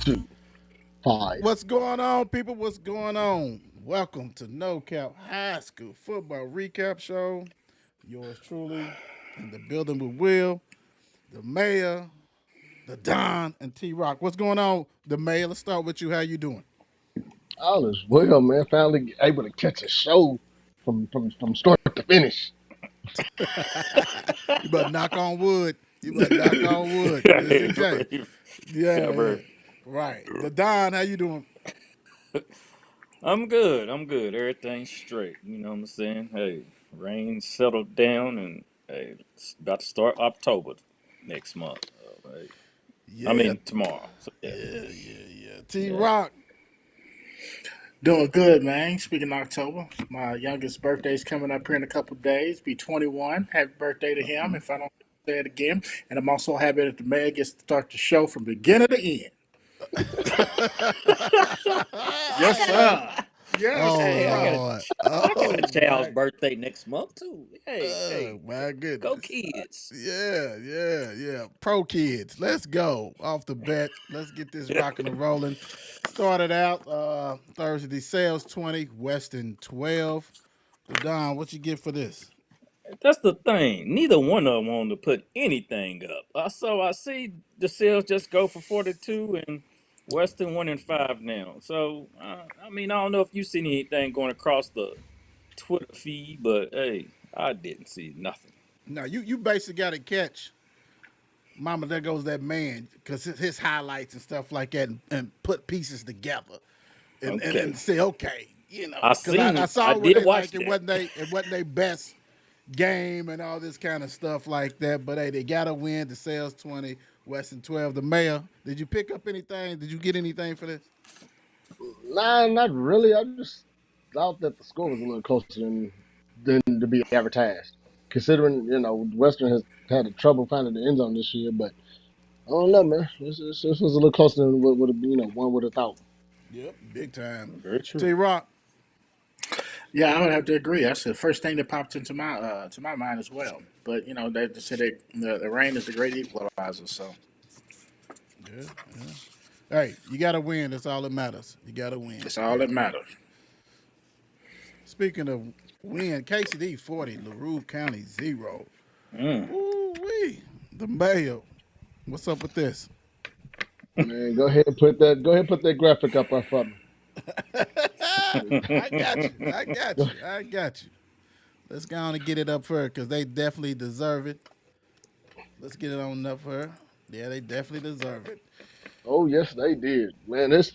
2, 5. What's going on, people? What's going on? Welcome to No Cap High School Football Recap Show. Yours truly in the building with Will, the mayor, the Don, and T Rock. What's going on, the mayor? Let's start with you. How you doing? All is well, man. Finally able to catch a show from start to finish. You better knock on wood. You better knock on wood. Just in case. Yeah, yeah. Cover. Right. The Don, how you doing? I'm good. I'm good. Everything's straight. You know what I'm saying? Hey, rain settled down, and hey, it's about to start October next month. Hey, I Yeah, mean tomorrow. So yeah, yeah. T yeah. Rock. Doing good, man. Speaking of October, my youngest birthday's coming up here in a couple of days. Be 21. Happy birthday to him. If I don't say it again, and I'm also happy that the mayor gets to start the show from beginning to end. Yes, sir. Yes, Oh Hey, sir. Lord. I got a Oh child's my. birthday next month too. Hey, My go goodness. kids! Yeah. Pro kids. Let's go. Off the bat. Let's get this rocking and rolling. Started out Thursday sales 20, Western 12. The Don, what you get for this? That's the thing. Neither one of them wanted to put anything up. I see the sales just go for 42 and Western 1 and 5 now. So I mean, I don't know if you seen anything going across the Twitter feed, but hey, I didn't see nothing. Now you basically got to catch Mama, there goes that man, because his highlights and stuff like that, and put pieces together, and Okay, say, okay, I because I seen. saw I where did they watch like that. it wasn't their best game and all this kind of stuff like that, but hey, they got to win. The sales 20, Western 12. The mayor, did you pick up anything? Did you get anything for this? Nah, not really. I just thought that the score was a little closer than to be advertised. Considering, Western has had a trouble finding the end zone this year, but I don't know, man. This was a little closer than what would have, one would have thought. Yep, big time. Very true. T Rock. Yeah, I would have to agree. That's the first thing that popped into my mind as well. But they said the rain is the great equalizer. So Yeah, yeah. Hey, you got to win. That's all that matters. You got to win. it's all that matters. Speaking of win, KCD 40, LaRue County 0. Mm. Ooh wee. The mayor. What's up with this? Man, go ahead and put that graphic up there for me. I got you. I got you. Let's go on and get it up for her because they definitely deserve it. Let's get it on up for her. Yeah, they definitely deserve it. Oh yes, they did, man. This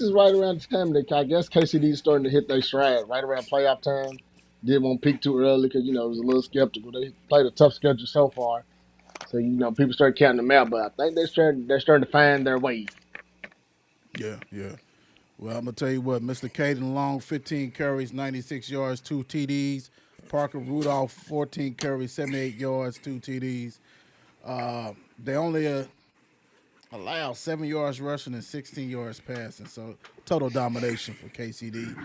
is right around the time that I guess KCD is starting to hit their stride. Right around playoff time. Didn't want to peak too early because it was a little skeptical. They played a tough schedule so far, so people start counting them out. But I think they're starting to find their way. Yeah. Well, I'm gonna tell you what, Mr. Caden Long, 15 carries, 96 yards, 2 TDs. Parker Rudolph, 14 carries, 78 yards, 2 TDs. They only allow 7 yards rushing and 16 yards passing. So total domination for KCD.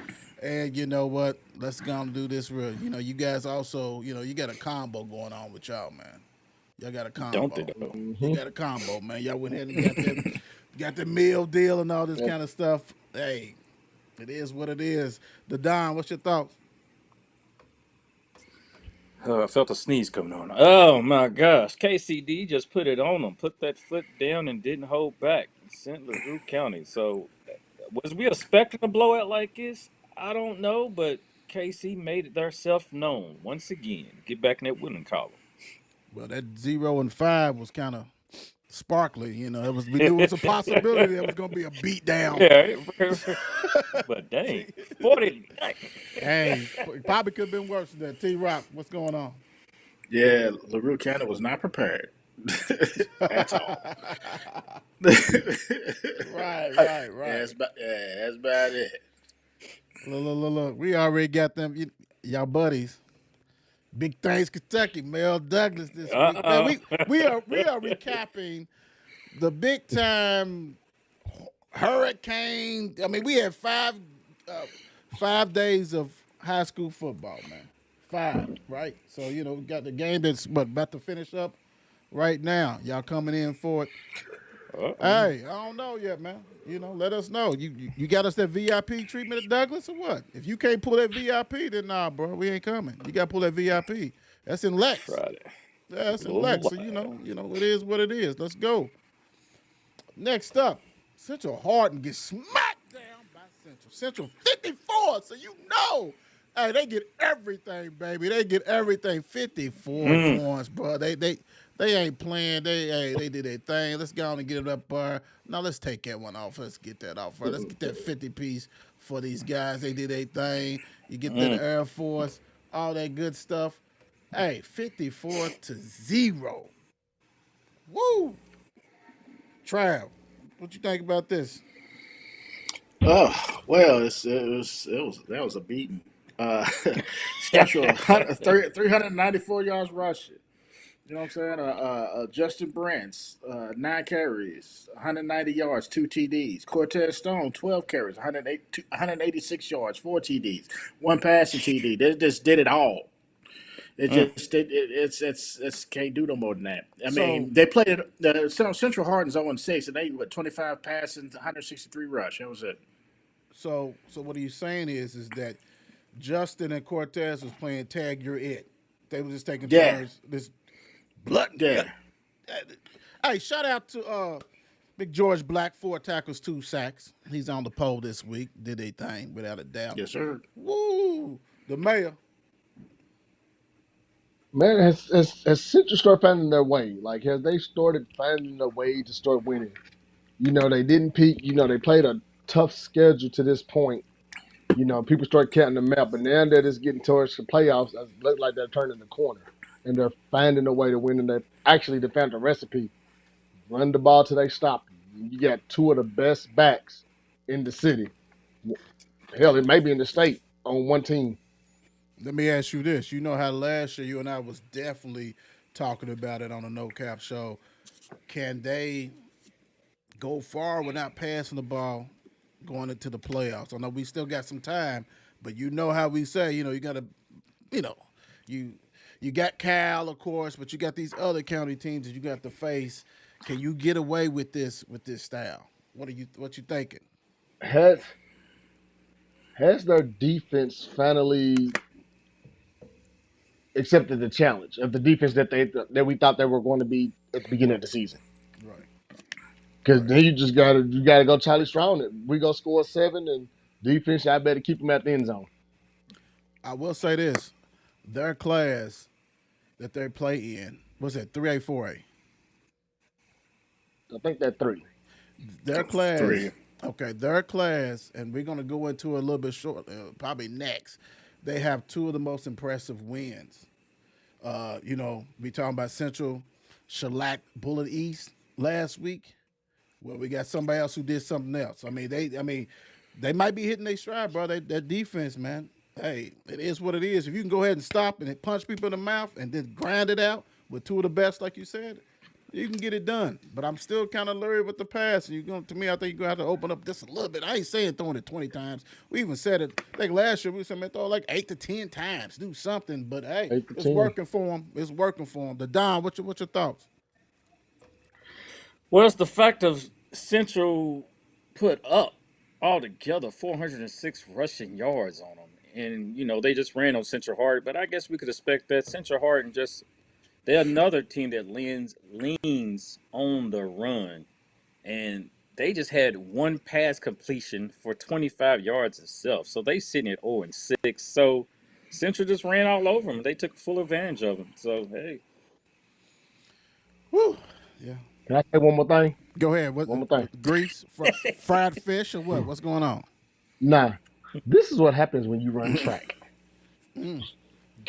And you know what? Let's go and do this real. You guys also, you got a combo going on with y'all, man. Y'all got a Don't they combo. though? You got a combo, man. Y'all went ahead and got the meal deal and all this Yep. kind of stuff. Hey, it is what it is. The Don, what's your thoughts? I felt a sneeze coming on. Oh my gosh. KCD just put it on them, put that foot down and didn't hold back. Sent LaRue County. So, was we expecting a blowout like this? I don't know, but KC made it their self known once again. Get back in that winning column. Well, that 0 and 5 was kind of sparkly. We knew it was a possibility there was gonna be a beat down. Yeah, but dang, 40. Hey, it probably could have been worse than that. T Rock, what's going on? Yeah, LaRue County was not prepared at all. Right. That's about it. Look. We already got them, y'all buddies. Big things, Kentucky. Mel Douglas this week. Man, Uh we are recapping the big time hurricane. I mean, we had 5 days of high school football, man. 5, right? So we got the game that's about to finish up right now. Y'all coming in for it. Hey, I don't know yet, man. Let us know. You got us that VIP treatment at Douglas or what? If you can't pull that VIP, then nah, bro, we ain't coming. You got to pull that VIP. That's in Lex. Friday. Yeah, that's in Louisville Lex. So Live. it is what it is. Let's go. Next up, Central Hardin gets smacked down by Central. Central 54. So hey, they get everything, baby. They get everything. 54 points, bro. They ain't playing. They did their thing. Let's go on and get it up, bar. Now let's take that one off. Let's get that off. Let's get that 50 piece for these guys. They did their thing. You get that Air Force, all that good stuff. Hey, 54-0. Woo! Trav, what you think about this? Oh well, that was a beating. Central 394 yards rushing. You know what I'm saying? Justin Brents, 9 carries, 190 yards, 2 TDs. Cortez Stone, 12 carries, 186 yards, 4 TDs, 1 passing TD. They just did it all. It's can't do no more than that. I mean, they played it. Central Hardin's 0-6, and they 25 passing, 163 rush. That was it. So what he's saying is that Justin and Cortez was playing tag you're it. They were just taking turns. This blood. Yeah. Hey, shout out to Big George Black, 4 tackles, 2 sacks. He's on the pole this week. Did a thing without a doubt. Yes, sir. Woo! The mayor. Man, has Citrus started finding their way? Like, has they started finding a way to start winning? They didn't peak. They played a tough schedule to this point. People start counting them out, but now that it's getting towards the playoffs, it looks like they're turning the corner and they're finding a way to win. And they found a recipe: run the ball till they stop you. You got 2 of the best backs in the city. Hell, it may be in the state on one team. Let me ask you this. You know how last year you and I was definitely talking about it on the No Cap show. Can they go far without passing the ball going into the playoffs? I know we still got some time, but you know how we say, you got to, you got Cal, of course, but you got these other county teams that you got to face. Can you get away with this style? What you thinking? Has their defense finally accepted the challenge of the defense that we thought they were going to be at the beginning of the season? Right. Because then you gotta go Charlie Strong. We go score 7 and defense. I better keep them at the end zone. I will say this: their class that they play in, what's that? 3A, 4A. I think that 3. Their class. 3. Okay, their class, and we're going to go into it a little bit short, probably next. They have 2 of the most impressive wins. We talking about Central shellacked Bullitt East last week. Well, we got somebody else who did something else. They might be hitting their stride, bro. Their defense, man. Hey, it is what it is. If you can go ahead and stop and punch people in the mouth and then grind it out with 2 of the best, like you said, you can get it done. But I'm still kind of leery with the pass. To me, I think you're going to have to open up just a little bit. I ain't saying throwing it 20 times. We even said it, I think last year we said, man, throw it like 8 to 10 times. Do something. But, hey, it's 10. working for them. It's working for them. The Don, what's your thoughts? Well, it's the fact of Central put up altogether 406 rushing yards on them. And, they just ran on Central Hardin. But I guess we could expect that. Central Hardin they're another team that leans on the run. And they just had 1 pass completion for 25 yards itself. So they sitting at 0-6. So Central just ran all over them. They took full advantage of them. So, hey. Woo. Yeah. Can I say one more thing? Go ahead. One more thing. Grease, fried fish, or what? What's going on? Nah, this is what happens when you run track. Can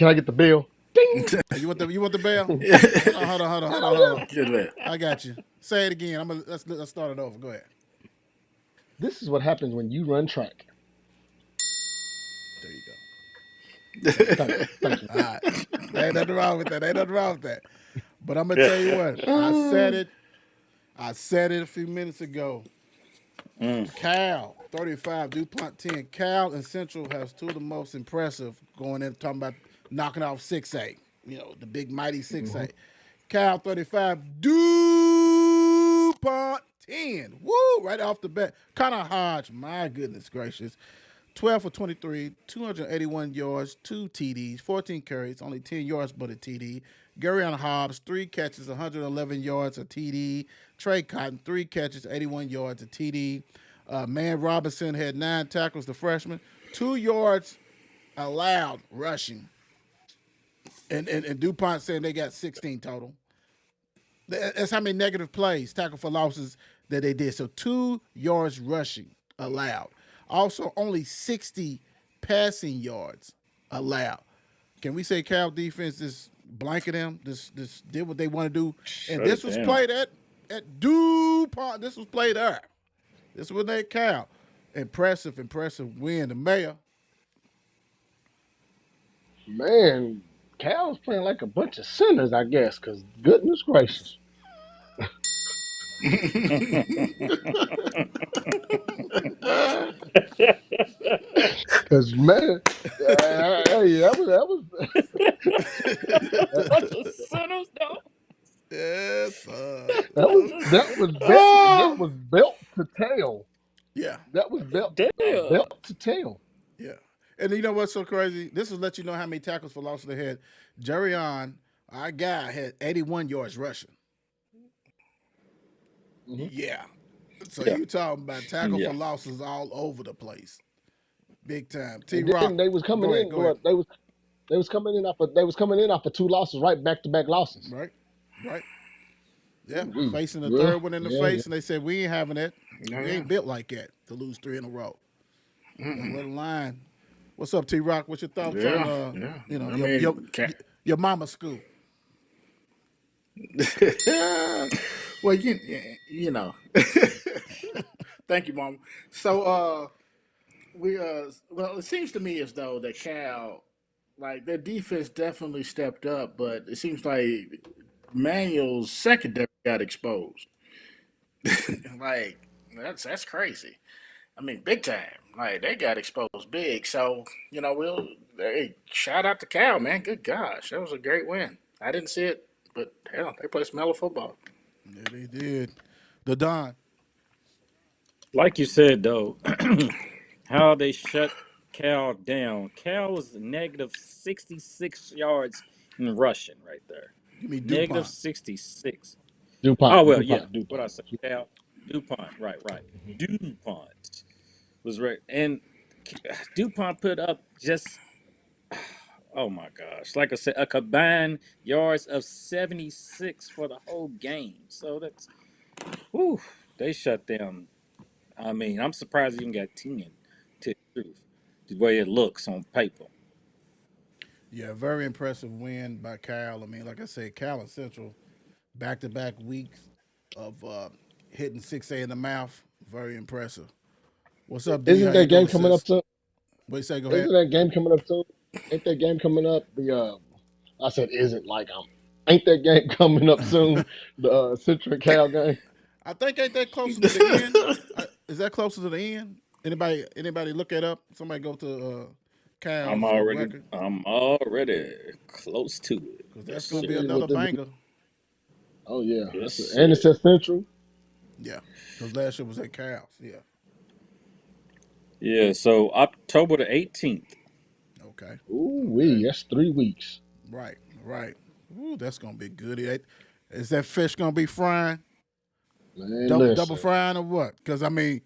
I get the bill? Ding. You want the bell? Hold on. Good man. I got you. Say it again. Let's start it over. Go ahead. This is what happens when you run track. There you go. Thank you. All right. Ain't nothing wrong with that. But I'm gonna tell you what. I said it a few minutes ago. Cal, 35, DuPont 10. Cal and Central has 2 of the most impressive going in, talking about knocking off 6A. The big mighty 6A. Cal, 35, DuPont DuPont 10. Woo! Right off the bat. Connor Hodge, my goodness gracious. 12 for 23, 281 yards, 2 TDs, 14 carries, only 10 yards but a TD. Gurion Hobbs, 3 catches, 111 yards, a TD. Trey Cotton, 3 catches, 81 yards, a TD. Man Robinson had 9 tackles, the freshman. 2 yards allowed rushing. And DuPont saying they got 16 total. That's how many negative plays, tackle for losses, that they did. So 2 yards rushing allowed. Also, only 60 passing yards allowed. Can we say Cal defense just blanket them? This did what they want to do. And this was played at DuPont. This was played there. This was at Cal. Impressive win. The mayor. Man, Cal's playing like a bunch of sinners, I guess, because goodness gracious. Because, man, hey, that was Bunch of sinners, though. Yes. that was belt to tail. Yeah. That was belt Damn. to tail. Yeah. And you know what's so crazy? This will let you know how many tackles for loss they had. Jerryon, our guy, had 81 yards rushing. Mm-hmm. Yeah. So you talking about tackle for losses all over the place. Big time. T-Rock. They was coming in. They was coming in off of 2 losses, right? Back-to-back losses. Right. Yeah. Facing the third one in the face, and they said, we ain't having that. We ain't built like that to lose 3 in a row. Little line. What's up, T-Rock? What's your thoughts on your mama's school? Well, you know. Thank you, Mom. So well, it seems to me as though that Cal, like, their defense definitely stepped up, but it seems like Manual's secondary got exposed. Like, that's crazy. I mean, big time. Like, they got exposed big. So, shout out to Cal, man. Good gosh. That was a great win. I didn't see it, but hell, they played some hell of football. Yeah, they did. The Don. Like you said, though, how they shut Cal down. Cal was negative 66 yards in rushing right there. You mean Negative DuPont? 66. DuPont. Oh, well, DuPont. What I said, Cal. DuPont, right. DuPont was right. And DuPont put up just, oh my gosh, like I said, a combined yards of 76 for the whole game. So that's, whew, they shut down. I mean, I'm surprised they even got 10, to the truth, the way it looks on paper. Yeah, very impressive win by Cal. I mean, like I said, Cal and Central, back-to-back weeks of hitting 6A in the mouth. Very impressive. What's up, D? Isn't How you that game doing, coming up sis? soon? What you say? Go ahead. Isn't that game coming up soon? Ain't that game coming up? I said, isn't like ain't that game coming up soon? The Central Cal game. I think ain't that closer to the end? Is that closer to the end? Anybody look it up? Somebody go to Cal's I'm record. already close to it. Because that's going to be another banger. Oh, yeah. Yes, And it's at Central. Yeah. Because last year was at Cal's. Yeah. Yeah, so October the 18th. Okay. Ooh, that's 3 weeks. Right. Ooh, that's going to be good. Is that fish going to be frying? Man, Double frying or what? Because, I mean,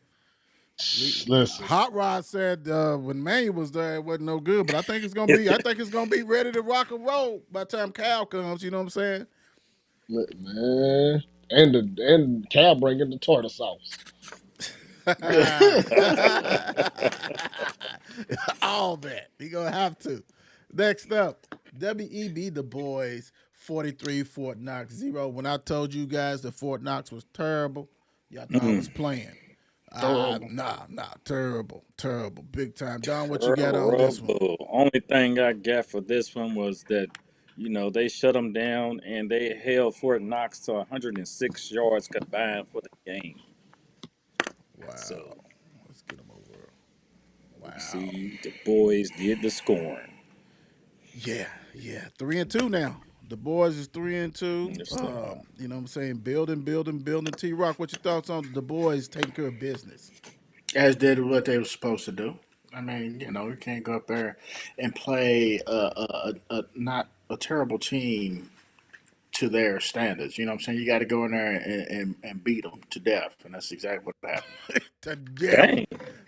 listen. Hot Rod said when Manual was there, it wasn't no good. But I think it's gonna be ready to rock and roll by the time Cal comes. You know what I'm saying? Man, and Cal bringing the tartar sauce. All that he gonna have to. Next up, WEB Dubois 43, Fort Knox 0. When I told you guys that Fort Knox was terrible, y'all thought I was playing. Terrible, big time. Don, what you got on this one? Only thing I got for this one was that, they shut them down and they held Fort Knox to 106 yards combined for the game. Wow. So let's get them over. Wow. See, the boys did the scoring. Yeah. 3-2 now. The boys is 3-2. Yes, they are. You know what I'm saying? Building. T Rock, what your thoughts on the boys taking care of business? As did what they were supposed to do. I mean, you can't go up there and play not a terrible team to their standards. You know what I'm saying? You got to go in there and beat them to death, and that's exactly what happened. To death. Dang.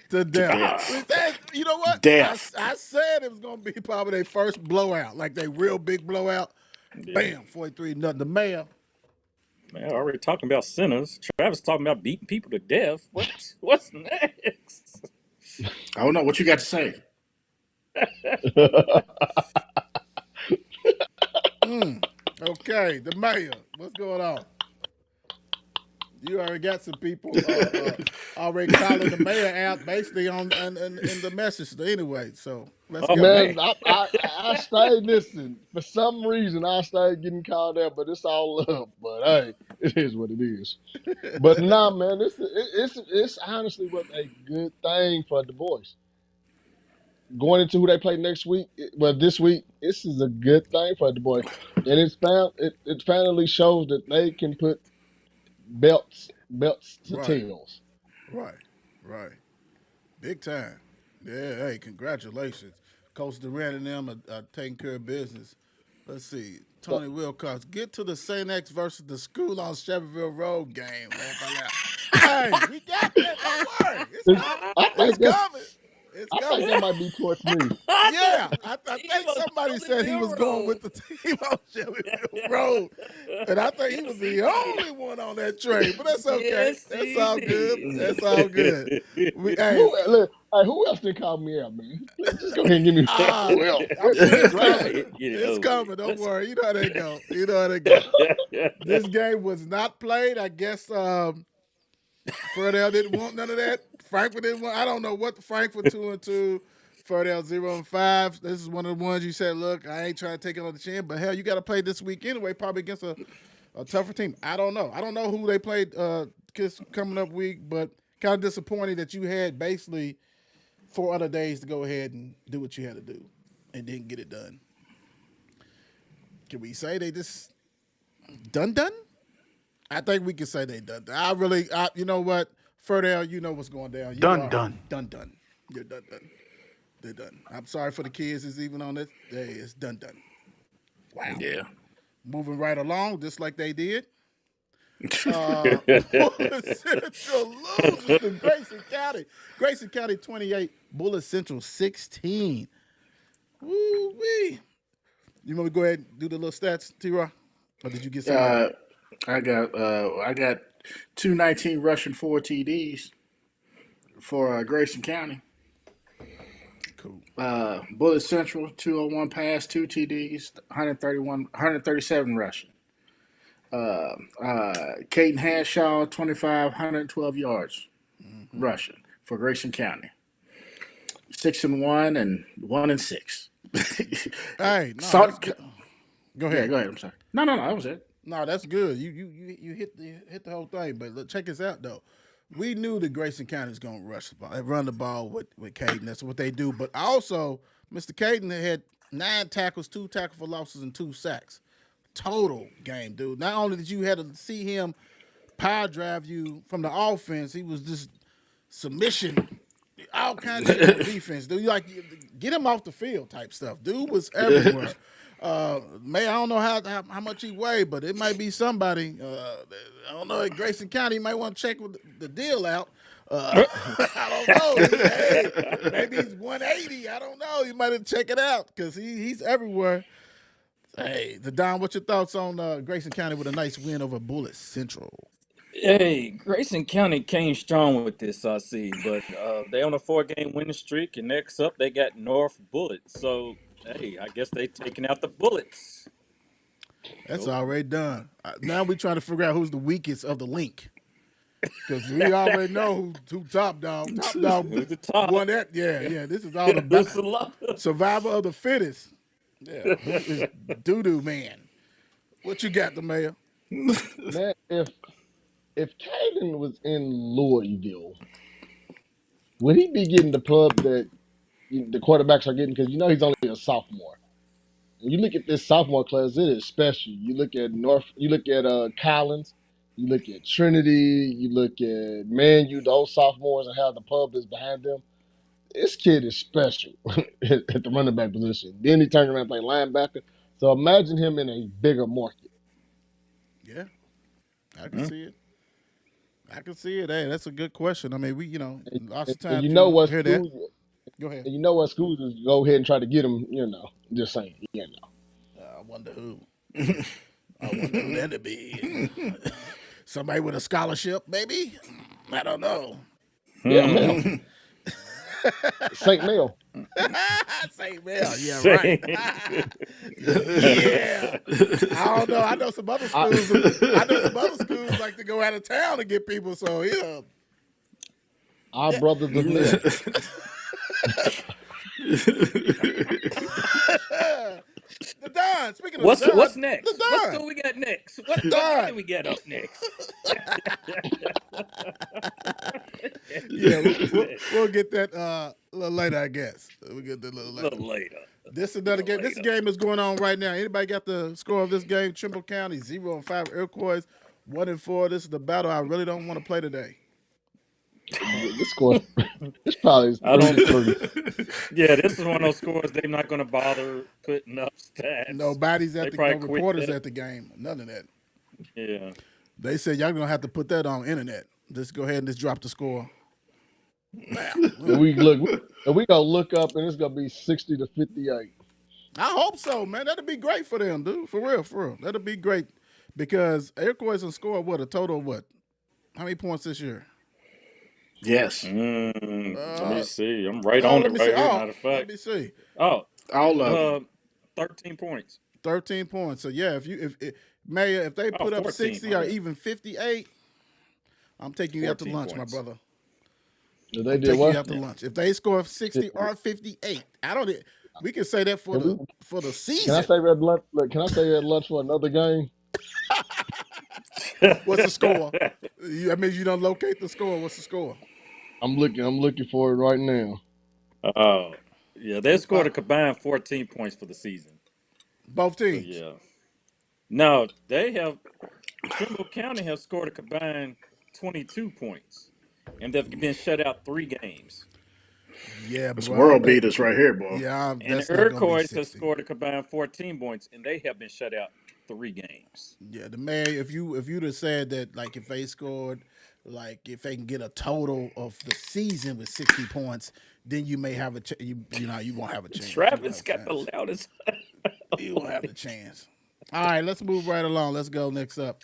To To death. death. You know what? Death. I said it was going to be probably their first blowout, like they real big blowout. Yeah. Bam, 43-0. The mayor. Man, already talking about sinners. Travis talking about beating people to death. What's next? I don't know what you got to say. Okay, the mayor. What's going on? You already got some people already calling the mayor out basically on in the message anyway. So let's Oh, go. Man, man. I stayed listening. For some reason, I started getting called out, but it's all love. But hey, it is what it is. But nah, man, it's honestly what a good thing for the boys. Going into who they play next week, this week, this is a good thing for the boys, and it finally shows that they can put belts to Right, tails. right. Big time. Yeah, hey, congratulations. Coach Durant and them are taking care of business. Let's see. Tony Wilcox, get to the St. X versus the school on Cheverville Road game. Hey, we got that. Don't worry. It's coming. I It's think that's coming. It's I think coming. that might be towards me. Yeah, I Team think on somebody said he was Shelbyville going Road. with the team on Shelbyville Road. And I think he was the only one on that train. But that's okay. Yes, That's he all good. did. That's all good. Hey, Who else did call me out, man? Just go ahead and give me ah, who else. I'm sure it's Right. coming. Get it It's over with. coming. Don't Let's worry. You know how they go. You know how they go. This game was not played. I guess Fairdale didn't want none of that. Frankfort didn't want. I don't know what the Frankfort 2-2. Fairdale 0-5. This is one of the ones you said, look, I ain't trying to take it on the chin, but hell, you got to play this week anyway, probably against a tougher team. I don't know. I don't know who they played this coming up week, but kind of disappointing that you had basically 4 other days to go ahead and do what you had to do and didn't get it done. Can we say they just done? I think we can say they done. You know what, Fairdale, you know what's going down. Done. You're done. They're done. I'm sorry for the kids that's even on this. It's done. Wow. Yeah. Moving right along, just like they did. go. Bullitt Central loses to Grayson County. Grayson County 28, Bullitt Central 16. Woo-wee. You want me to go ahead and do the little stats, T-Roy? Or did you get some? I got 219 rushing 4 TDs for Grayson County. Cool. Bullitt Central 201 pass, 2 TDs, 137 rushing. Caden Hanshaw 25, 112 yards rushing for Grayson County. 6-1 and 1-6. Hey, no, go ahead. Yeah, go ahead. I'm sorry. No, that was it. No, that's good. You hit the whole thing. But look, check this out though. We knew that Grayson County is going to rush the ball, run the ball with Caden. That's what they do. But also, Mr. Caden had 9 tackles, 2 tackle for losses, and 2 sacks. Total game, dude. Not only did you had to see him power drive you from the offense, he was just submission, all kinds of defense. Dude, get him off the field type stuff. Dude was everywhere. I don't know how much he weighed, but it might be somebody. I don't know. At Grayson County, you might want to check with the deal out. I don't know. Hey, maybe he's 180. I don't know. You might have to check it out because he's everywhere. Hey, Don, what's your thoughts on Grayson County with a nice win over Bullitt Central? Hey, Grayson County came strong with this, I see, but they on a 4-game winning streak, and next up they got North Bullitt. So, hey, I guess they taking out the Bullets. That's already done. Now we trying to figure out who's the weakest of the link. Because we already know who top dog. Top dog Who's the top? won that. Yeah. This is all There's a about lot. survival of the fittest. Yeah. Who is doo-doo man? What you got, the mayor? Man, if Caden was in Louisville, would he be getting the pub that the quarterbacks are getting? Because he's only a sophomore. You look at this sophomore class, it is special. You look at Collins, you look at Trinity, you look at Man U, those sophomores and how the pub is behind them. This kid is special at the running back position. Then he turned around and played linebacker. So imagine him in a bigger market. Yeah, I can see it. I can see it. Hey, that's a good question. I mean, lots of And times you know you what hear that. schools Go ahead. and you know what schools is go ahead and try to get him, just saying, I wonder who. I wonder who that'd be. Somebody with a scholarship, maybe? I don't know. Yeah, Mel. St. Mel. St. Mel, yeah, right. Same. Yeah. I don't know. I know some other I, schools. I know some other schools like to go out of town to get people. So our yeah. brothers of Mel. The Don. Speaking of What's the Don, what's the next? What Don. school we got next? The What Don. game we get up next? Yeah, we'll get that a little later, I guess. We'll get that a little A later. little later. This is another game. This game is going on right now. Anybody got the score of this game? Trimble County 0-5, Iroquois 1-4. This is the battle I really don't want to play today. This score, this probably is I don't. 3-3. Yeah, this is one of those scores they're not going to bother putting up stats. Nobody's at They probably no quit reporters that. at the game. None of that. Yeah. They said y'all gonna have to put that on internet. Just go ahead and just drop the score. And we gonna look up and it's gonna be 60-58. I hope so, man. That'd be great for them, dude. For real. That'd be great because Iroquois will score a total of what? How many points this year? Yes. Let me see. I'm right on it right here. Matter of Let fact. me see. Oh, All of them. 13 points. 13 points. So yeah, if Mayor, if they put up 14, 60 or even 58, I'm taking you out to 14 lunch, points. my brother. They I'm did taking what? you out to lunch. If they score 60 or 58, we can say that for the season. Can I say red lunch? Look, can I say red lunch for another game? What's the score? I mean, you don't locate the score. What's the score? I'm looking for it right now. Oh, yeah. They scored a combined 14 points for the season. Both So, teams. yeah. No, they have. Trimble County has scored a combined 22 points, and they've been shut out 3 games. Yeah, It's bro. world beaters right here, boy. Yeah, And that's the not gonna be Iroquois has 60. scored a combined 14 points, and they have been shut out 3 games. Yeah, the man. If you'd have said that, like, if they scored, like, if they can get a total of the season with 60 points, then you may have you won't have a chance. Travis got the loudest. You won't have the chance. All right, let's move right along. Let's go next up.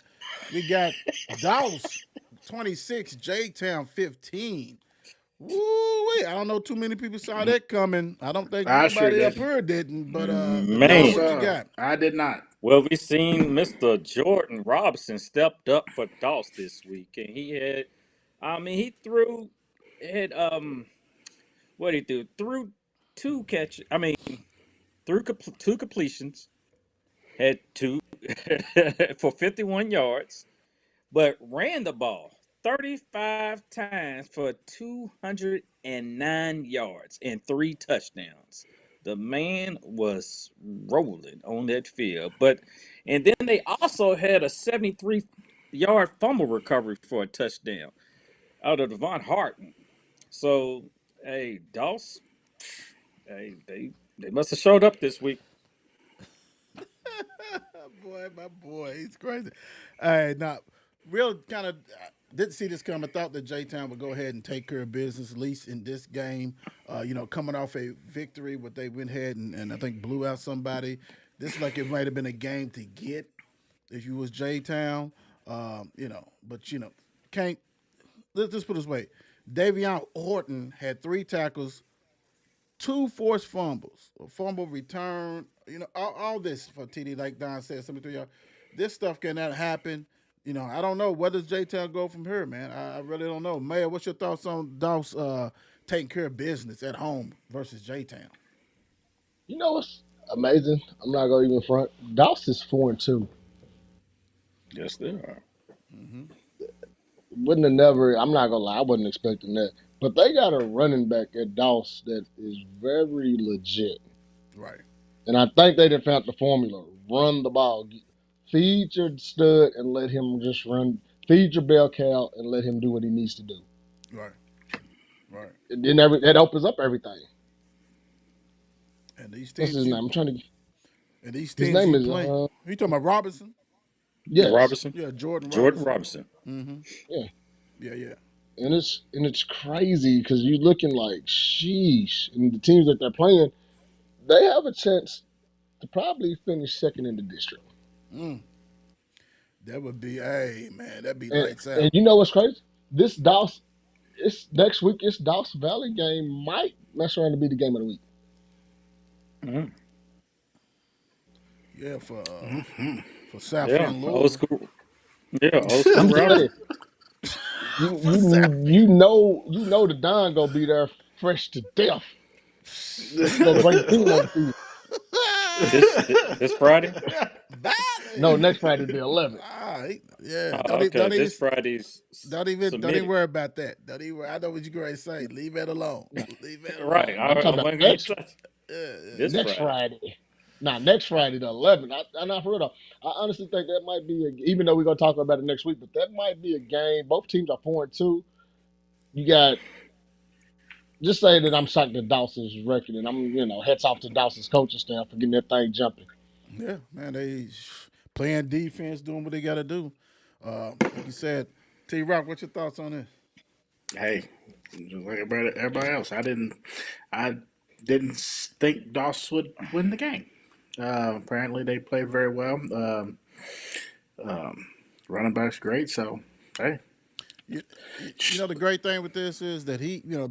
We got Dawes 26, J-Town 15. Woo! I don't know too many people saw that coming. I don't think I anybody sure up didn't. here didn't. But Man. what you got? I did not. Well, we seen Mr. Jordan Robinson stepped up for Doss this week, and he threw what he do? Threw 2 catches. Threw 2 completions, had 2 for 51 yards, but ran the ball 35 times for 209 yards and 3 touchdowns. The man was rolling on that field. And then they also had a 73-yard fumble recovery for a touchdown out of DuPont Hardin. So, hey, Doss, hey, they must have showed up this week. My boy, he's crazy. Hey, now, real kind of didn't see this coming. Thought that J-Town would go ahead and take care of business, at least in this game. Coming off a victory, what they went ahead and I think blew out somebody. This like it might have been a game to get if you was J-Town. But can't. Let's just put it this way: Davion Horton had 3 tackles, 2 forced fumbles, a fumble return. All this for TD, like Don said, 73 yards. This stuff cannot happen. I don't know. Where does J-Town go from here, man? I really don't know. Mayor, what's your thoughts on Doss taking care of business at home versus J-Town? You know what's amazing? I'm not gonna even front. Doss is 4-2. Yes, they are. Wouldn't have never. I'm not gonna lie. I wasn't expecting that. But they got a running back at Doss that is very legit. Right. And I think they done found the formula. Run the ball. Feed your stud and let him just run. Feed your bell cow and let him do what he needs to do. Right. Right. And then that opens up everything. And these What's teams his you name? I'm trying to. and these His teams name you is play. You talking about Robinson? yes, Robinson, Yeah, Jordan Jordan Robinson. Robinson. Mm-hmm. yeah. Yeah, yeah. And it's crazy because you're looking like sheesh, and the teams that they're playing, they have a chance to probably finish second in the district. Mm. That would be, hey man, that'd be And lights and out. you know what's crazy? This Doss, it's next week. This Doss Valley game might mess around to be the game of the week. Hmm. Yeah, for South Yeah, End old Louisville. school. Yeah, old school I'm just rivalry. saying, you For South you you know the Don gonna be there fresh to death. He gonna bring the team on the field. This Friday. No, Valley. next Friday the 11th. Ah, yeah. Okay, this Friday's Don't even submitted. worry about that. Don't even. I know what you're going to say. Leave it alone. No, Leave it Right. alone. no, I'm I talking about wasn't gonna touch Yeah, this next Friday. Friday. Nah, next Friday the 11th. I'm not for real though. I honestly think that might be even though we're gonna talk about it next week, but that might be a game. Both teams are 4-2. You got just say that I'm shocked at Dawson's record, and I'm hats off to Dawson's coaching staff for getting that thing jumping. yeah, man. They playing defense, doing what they got to do. Like you said, T Rock, what's your thoughts on this? Hey, just like everybody else, I didn't think Doss would win the game. Apparently, they played very well. Running back's great, so hey, You, you know the great thing with this is that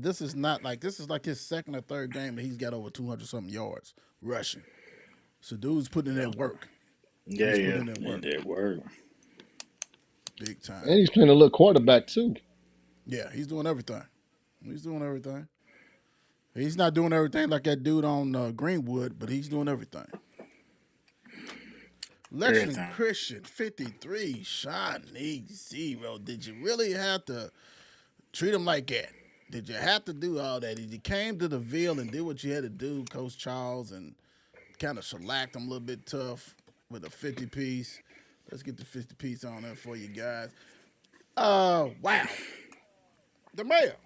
this is not like this is like his second or third game that he's got over 200 something yards rushing. So dude's putting in that work. yeah, He's yeah. putting in that And work that word. big time. And he's playing a little quarterback too. Yeah, he's doing everything. He's doing everything. He's not doing everything like that dude on Greenwood, but he's doing everything. Lexington Everything. Christian 53, Shawnee 0. Did you really have to treat him like that? Did you have to do all that? Did you came to the Ville and did what you had to do, Coach Charles, and kind of shellacked him a little bit tough with a 50 piece? Let's get the 50 piece on there for you guys. Wow. The mayor.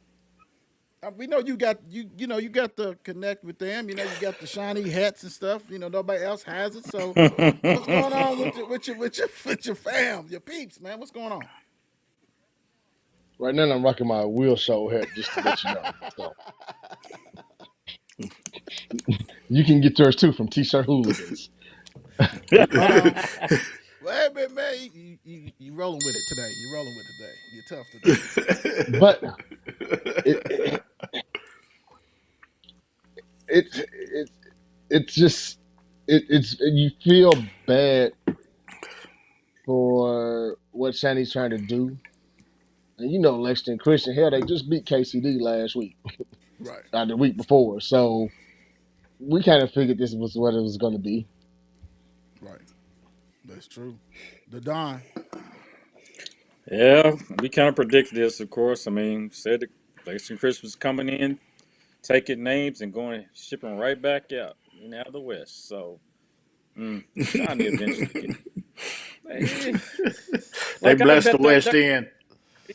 We know you got you got to connect with them. You got the shiny hats and stuff. Nobody else has it. So what's going on with your fam, your peeps, man? What's going on? Right now, I'm rocking my wheel show hat just to let you know. So you can get yours too from T-shirt hooligans. Um, Wait a minute, man. You rolling with it today. You rolling with it today. You're tough today. But it, it it's just it's you feel bad for what Shawnee's trying to do. And Lexington Christian, hell, they just beat KCD last week, Right, the week before. So we kind of figured this was what it was going to be. right. That's true. The Don. Yeah, we kind of predicted this, of course. I mean, said that Lexington Christmas coming in, taking names and going shipping right back out of the West. So, Shawnee eventually get. eh, They Like I blessed the bet the, West End.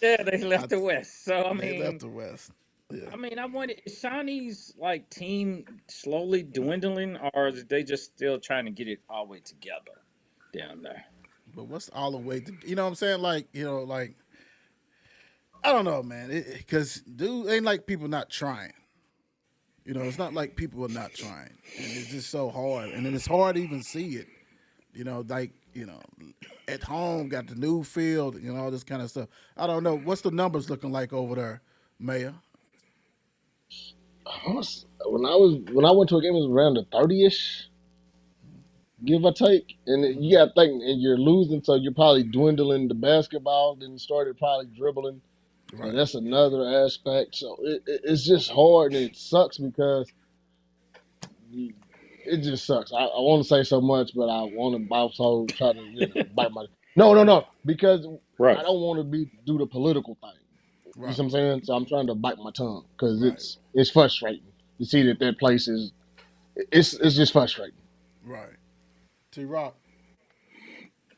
yeah, they I, left the West. So I they left mean, the West. Yeah. I wanted is Shawnee's like team slowly dwindling, or is they just still trying to get it all the way together down there? But what's all the way to, you know what I'm saying? Like, I don't know, man. Because dude, ain't like people not trying. It's not like people are not trying. And it's just so hard. And then it's hard to even see it. At home, got the new field, all this kind of stuff. I don't know. What's the numbers looking like over there, Mayor? When I went to a game, it was around the 30ish, give or take. And Mm-hmm. you got to think, and you're losing, so you're probably dwindling the basketball. Then you started probably dribbling, so Right. that's another aspect. So it's just hard, and it sucks because it just sucks. I want to say so much, but I want to also try to bite my. No, because I Right. don't want to do the political thing. You see Right. what I'm saying? So I'm trying to bite my tongue because Right. it's frustrating to see that place is it's just frustrating. Right. T Rock.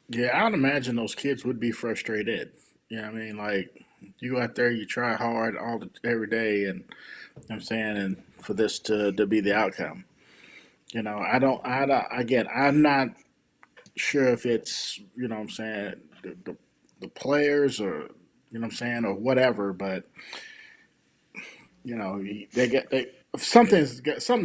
Yeah, I'd imagine those kids would be frustrated. You know what I mean? Like, you go out there, you try hard every day, and you know what I'm saying, and for this to be the outcome. Again, I'm not sure if it's, what I'm saying, the players or, what I'm saying, or whatever, but, they something's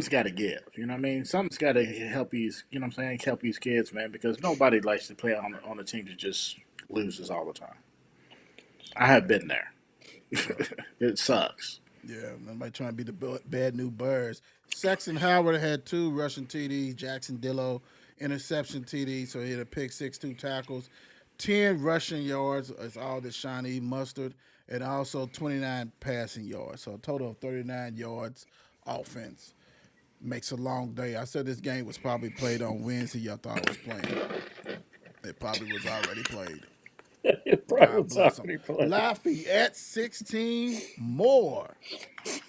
got to give. You know what I mean? Something's got to help these. You know what I'm saying? Help these kids, man, because nobody likes to play on a team that just loses all the time. I have been there. Right. It sucks. Yeah, nobody trying to be the bad new birds. Sexton Howard had 2 rushing TDs. Jackson Dillo interception TD, so he had a pick six, 2 tackles, 10 rushing yards. It's all the Shawnee mustard, and also 29 passing yards. So a total of 39 yards offense. Makes a long day. I said this game was probably played on Wednesday. Y'all thought it was playing. It probably was already played. It probably God was bless them. already played. Lafayette 16 more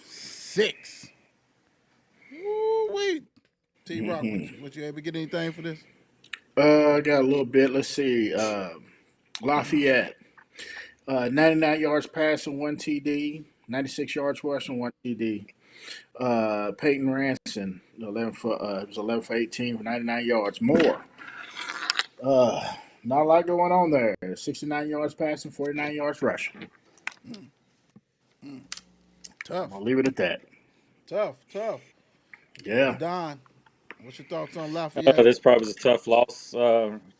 6. Woo wait. T Rock, what you able to get anything for this? I got a little bit. Let's see. Lafayette, 99 yards passing, 1 TD, 96 yards rushing, 1 TD. Peyton Ranson, 11 for it was 11 for 18 for 99 yards. More. Not a lot going on there. 69 yards passing, 49 yards rushing. Tough, I'll leave it at that. tough. Yeah. Ladon, what's your thoughts on Lafayette? This probably was a tough loss.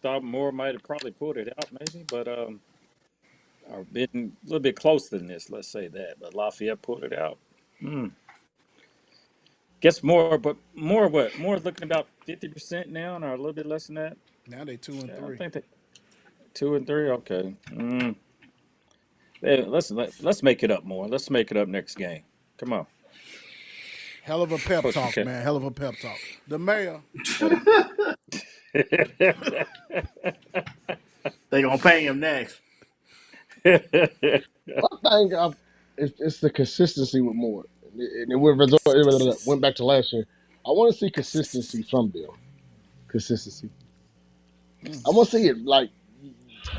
Thought Moore might have probably pulled it out, maybe, but I've been a little bit closer than this. Let's say that, but Lafayette pulled it out. Hmm. Guess more, but more what? More looking about 50% now, or a little bit less than that. Now they two and Yeah, I three. think that 2 and 3. Okay. Yeah, let's make it up more. Let's make it up next game. Come on, Hell of a pep Coach talk, McKay. man. Hell of a pep talk. The mayor. They gonna pay him next. One thing it's the consistency with Moore, and it went back to last year. I want to see consistency from Bill. Consistency. I want to see it like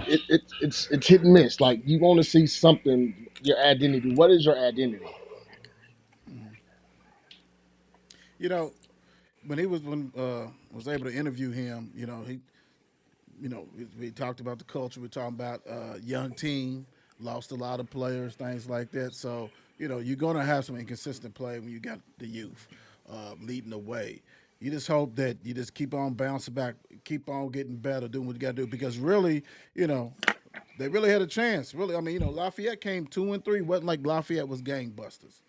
it's hit and miss. Like you want to see something. Your identity. What is your identity? You know, when he was able to interview him, we talked about the culture. We talking about young team, lost a lot of players, things like that. So you're gonna have some inconsistent play when you got the youth leading the way. You just hope that you just keep on bouncing back, keep on getting better, doing what you got to do. Because really, they really had a chance. Really, I mean, Lafayette came 2 and 3. Wasn't like Lafayette was gangbusters.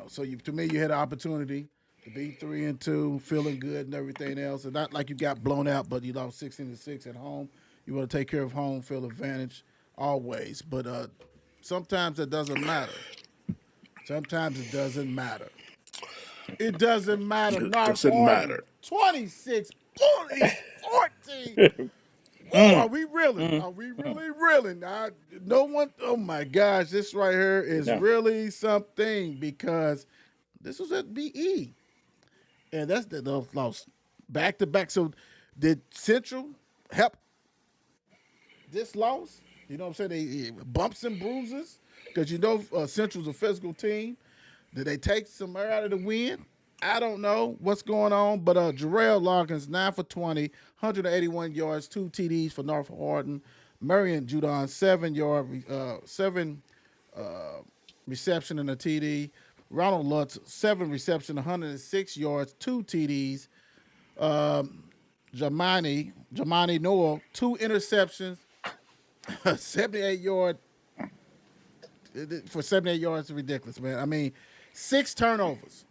So to me, you had an opportunity to be 3-2, feeling good and everything else, and not like you got blown out, but you lost 16-6 at home. You want to take care of home field advantage always, but sometimes it doesn't matter. Sometimes it doesn't matter. It doesn't matter. It North doesn't Hardin, matter. 26 Bullitt, 14. Woo, Mm, are we reeling? mm, Are we mm. really reeling? No one. Oh my gosh, this right here is No. really something because this was at BE, and that's the lost back to back. So, did Central help this loss? You know what I'm saying? They bumps and bruises because Central's a physical team. Did they take some air out of the wind? I don't know what's going on, but Jarrell Loggins, 9 for 20, 181 yards, 2 TDs for North Hardin. Marion Judon, 7 reception and a TD. Ronald Lutz, 7 reception, 106 yards, 2 TDs. Jamani Noel, 2 interceptions, 78 yard for 78 yards is ridiculous, man. I mean, 6 turnovers.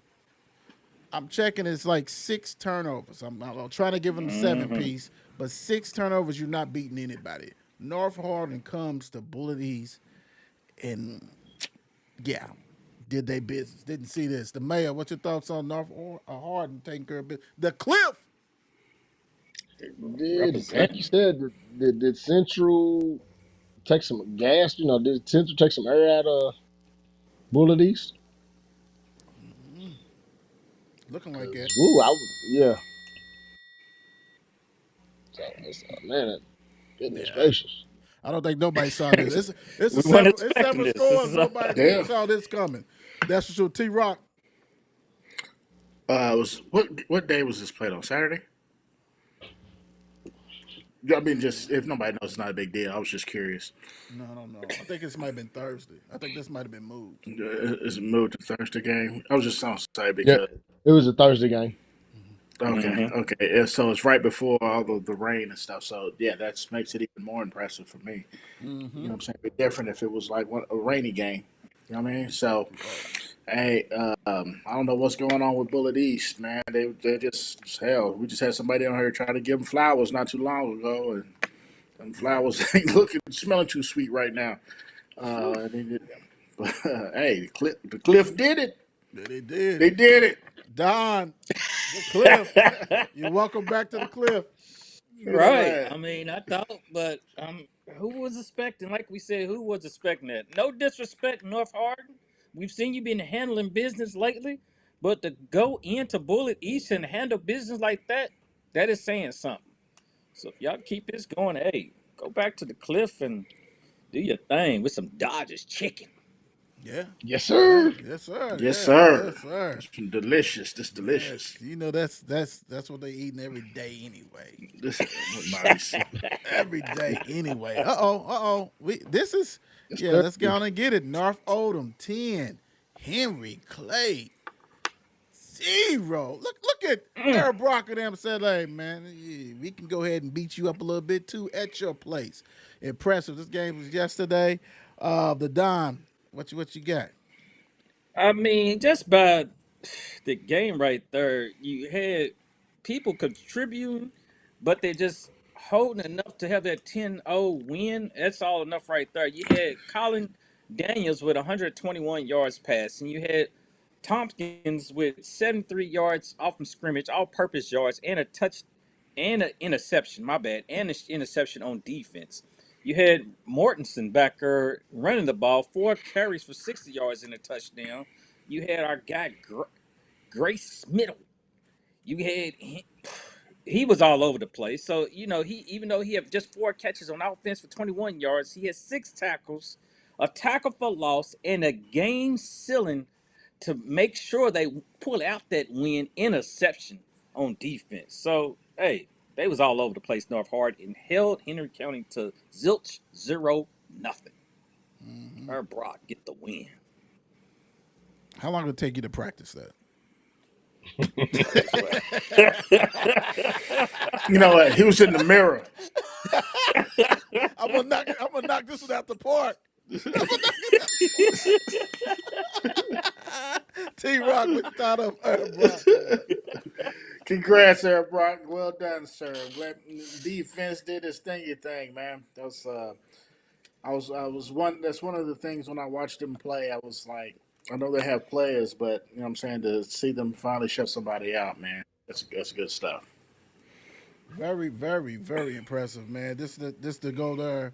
I'm checking. It's like 6 turnovers. I'm trying to give them 7 piece, but 6 turnovers. You're not beating anybody. North Hardin comes to Bullitt East, and yeah, did they business. Didn't see this. The mayor. What's your thoughts on North Hardin taking care of business? The Cliff. Like you Representing. said, did Central take some gas? Did Central take some air out of Bullet East? Looking like Cause it. woo, yeah. So it's man, goodness Yeah. gracious. I don't think nobody saw this. It's We a weren't it's expecting seven this. This scores. is Nobody Yeah. saw this coming. That's for sure. T Rock. Was what day was this played on? Saturday? I mean, just if nobody knows, it's not a big deal. I was just curious. No, I don't know. I think this might have been Thursday. I think this might have been moved. Is it moved to Thursday game? I was just on side Yeah, because it was a Thursday game. okay. Yeah, so it's right before all the rain and stuff. So yeah, that makes it even more impressive for me. You know what I'm saying? It'd be different if it was like a rainy game. You know what I mean? So, hey, I don't know what's going on with Bullitt East, man. They're just hell. We just had somebody on here trying to give them flowers not too long ago, and them flowers ain't smelling too sweet right now. But, hey, the Cliff did it. They did. They did it. Don, the Cliff. You're welcome back to the Cliff. right. I mean, I thought, but who was expecting? Like we said, who was expecting that? No disrespect, North Hardin. We've seen you been handling business lately, but to go into Bullitt East and handle business like that is saying something. So if y'all keep this going, hey, go back to the Cliff and do your thing with some Dodgers chicken. Yeah. Yes, sir. Yes, sir. Yes, Yeah. sir. Yes, sir. It's delicious. This delicious. Yes. You know that's what they eating every day anyway. This is nice. Every day anyway. Uh-oh. This is Yes, yeah, sir. let's go on and get it. North Oldham 10. Henry Clay 0. Look at Eric Brock and them said, hey man, we can go ahead and beat you up a little bit too at your place. Impressive. This game was yesterday. The Don, what you got? I mean, just by the game right there, you had people contributing, but they're just holding enough to have that 10-0 win. That's all enough right there. You had Colin Daniels with 121 yards passing. You had Tompkins with 73 yards off from scrimmage, all-purpose yards, and a touch and an interception. My bad, and an interception on defense. You had Mortensen back there running the ball, 4 carries for 60 yards and a touchdown. You had our guy Grace Middle. You had he was all over the place. So he even though he had just 4 catches on offense for 21 yards, he had 6 tackles, a tackle for loss, and a game sealing to make sure they pull out that win interception on defense. So hey, they was all over the place. North Hardin and held Henry County to zilch 0-0. Our Brock get the win. How long did it take you to practice that? You know what? He was in the mirror. I'm gonna knock this one out the park. T Rock with thought of Congrats, Eric Brock. Well done, sir. Glad defense did its thing, man. That was that's one of the things when I watched them play, I was like, I know they have players, but you know what I'm saying, to see them finally shut somebody out, man. That's good stuff. Very, very, very impressive, man. This to go there.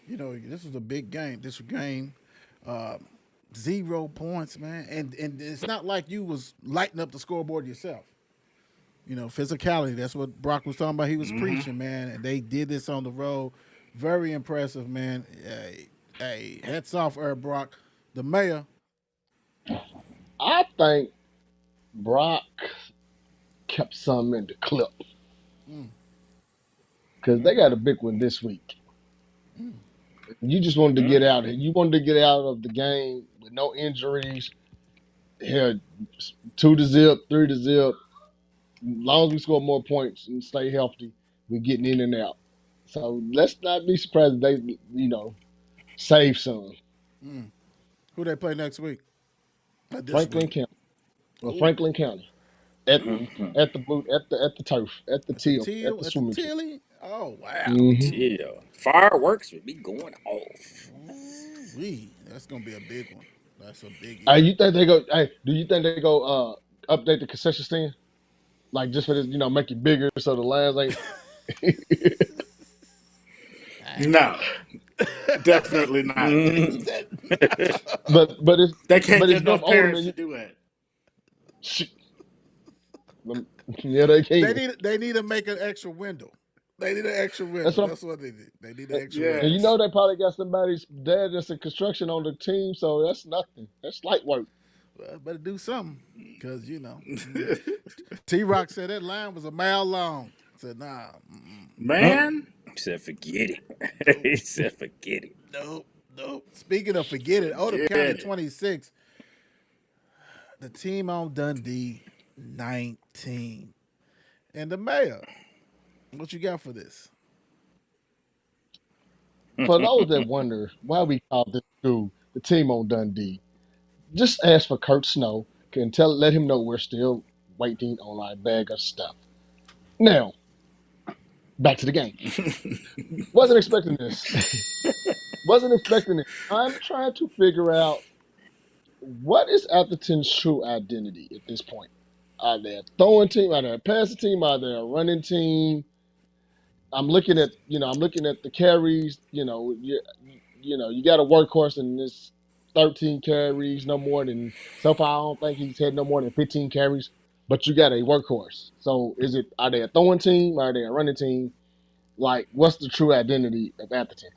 This was a big game. This game, 0 points, man. And it's not like you was lighting up the scoreboard yourself. Physicality. That's what Brock was talking about. He was preaching, man. And they did this on the road. Very impressive, man. Hey, hats off, Eric Brock. The mayor. I think Brock kept some in the clip because they got a big one this week. You just wanted to get out. You wanted to get out of the game with no injuries. Here, 2-0, 3-0. As long as we score more points and stay healthy, we're getting in and out. So let's not be surprised if they, save some. Who they play next week? Franklin County. Well, Franklin County. At the turf, at the teal, at the swimming pool. Tilly? Oh wow. Yeah, fireworks would be going off. That's gonna be a big one. That's a big. Hey, you think they go? Hey, do you think they go update the concession stand, like just for this, make it bigger so the lines ain't? No, definitely not. but it's They can't but get it's enough North parents Oldham. to do that. Yeah, they can. They need to make an extra window. They need an extra That's rhythm. what That's what they need. They need I'm, an extra and rhythm. you Yes. know they probably got somebody's dad that's in construction on the team, so that's nothing. That's light work. Well, better do something, cause T Rock said that line was a mile long. I said, nah, Man, He said, forget it. nope, He said, forget it. nope, nope. Speaking of forget it, Oldham forget County it. 26, the team on Dundee 19, and the mayor. What you got for this? For those that wonder why we call this school the team on Dundee, just ask for Kurt Snow. Let him know we're still waiting on our bag of stuff. Now, back to the game. Wasn't expecting this. Wasn't expecting it. I'm trying to figure out what is Atherton's true identity at this point. Are they a throwing team? Are they a passing team? Are they a running team? I'm looking at the carries. You got a workhorse in this 13 carries, no more than so far. I don't think he's had no more than 15 carries. But you got a workhorse. So are they a throwing team? Are they a running team? Like, what's the true identity of Atherton?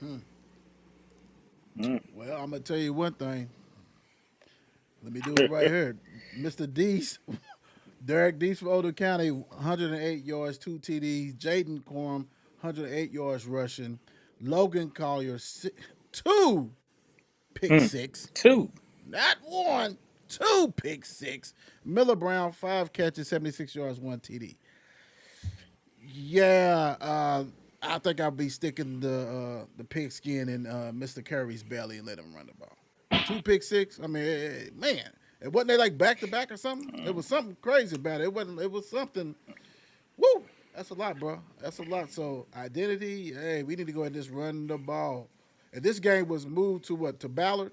Hmm. Mm. Well, I'm gonna tell you one thing. Let me do it right here, Mr. Deese. Derek Deese from Oldham County, 108 yards, 2 TDs. Jaden Quorum, 108 yards rushing. Logan Collier, 2 pick Mm. six. 2. Not one, 2 pick six. Miller Brown, 5 catches, 76 yards, 1 TD. Yeah, I think I'll be sticking the pigskin in Mr. Curry's belly and let him run the ball. 2 pick six. I mean, man, it wasn't they like back to back or something. It was something crazy about it. It wasn't. It was something. Woo, that's a lot, bro. That's a lot. So identity. Hey, we need to go ahead and just run the ball. And this game was moved to what? To Ballard.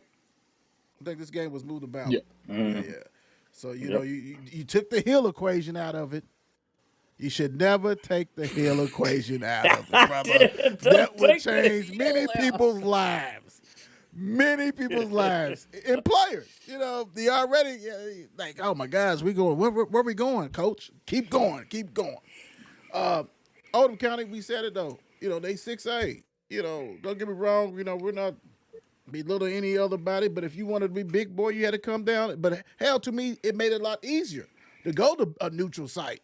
I think this game was moved to Yeah. Ballard. Yeah, Mm. yeah. So Yep. you took the Hill equation out of it. You should never take the Hill equation out of it, brother. Don't That would take the change many heel out. people's lives. Many people's lives. And players. They already like, oh my gosh, we going, where we going, coach? Keep going, keep going. Oldham County, we said it though. They 6A. Don't get me wrong, we're not belittle any other body, but if you wanted to be big boy, you had to come down. But hell, to me, it made it a lot easier to go to a neutral site.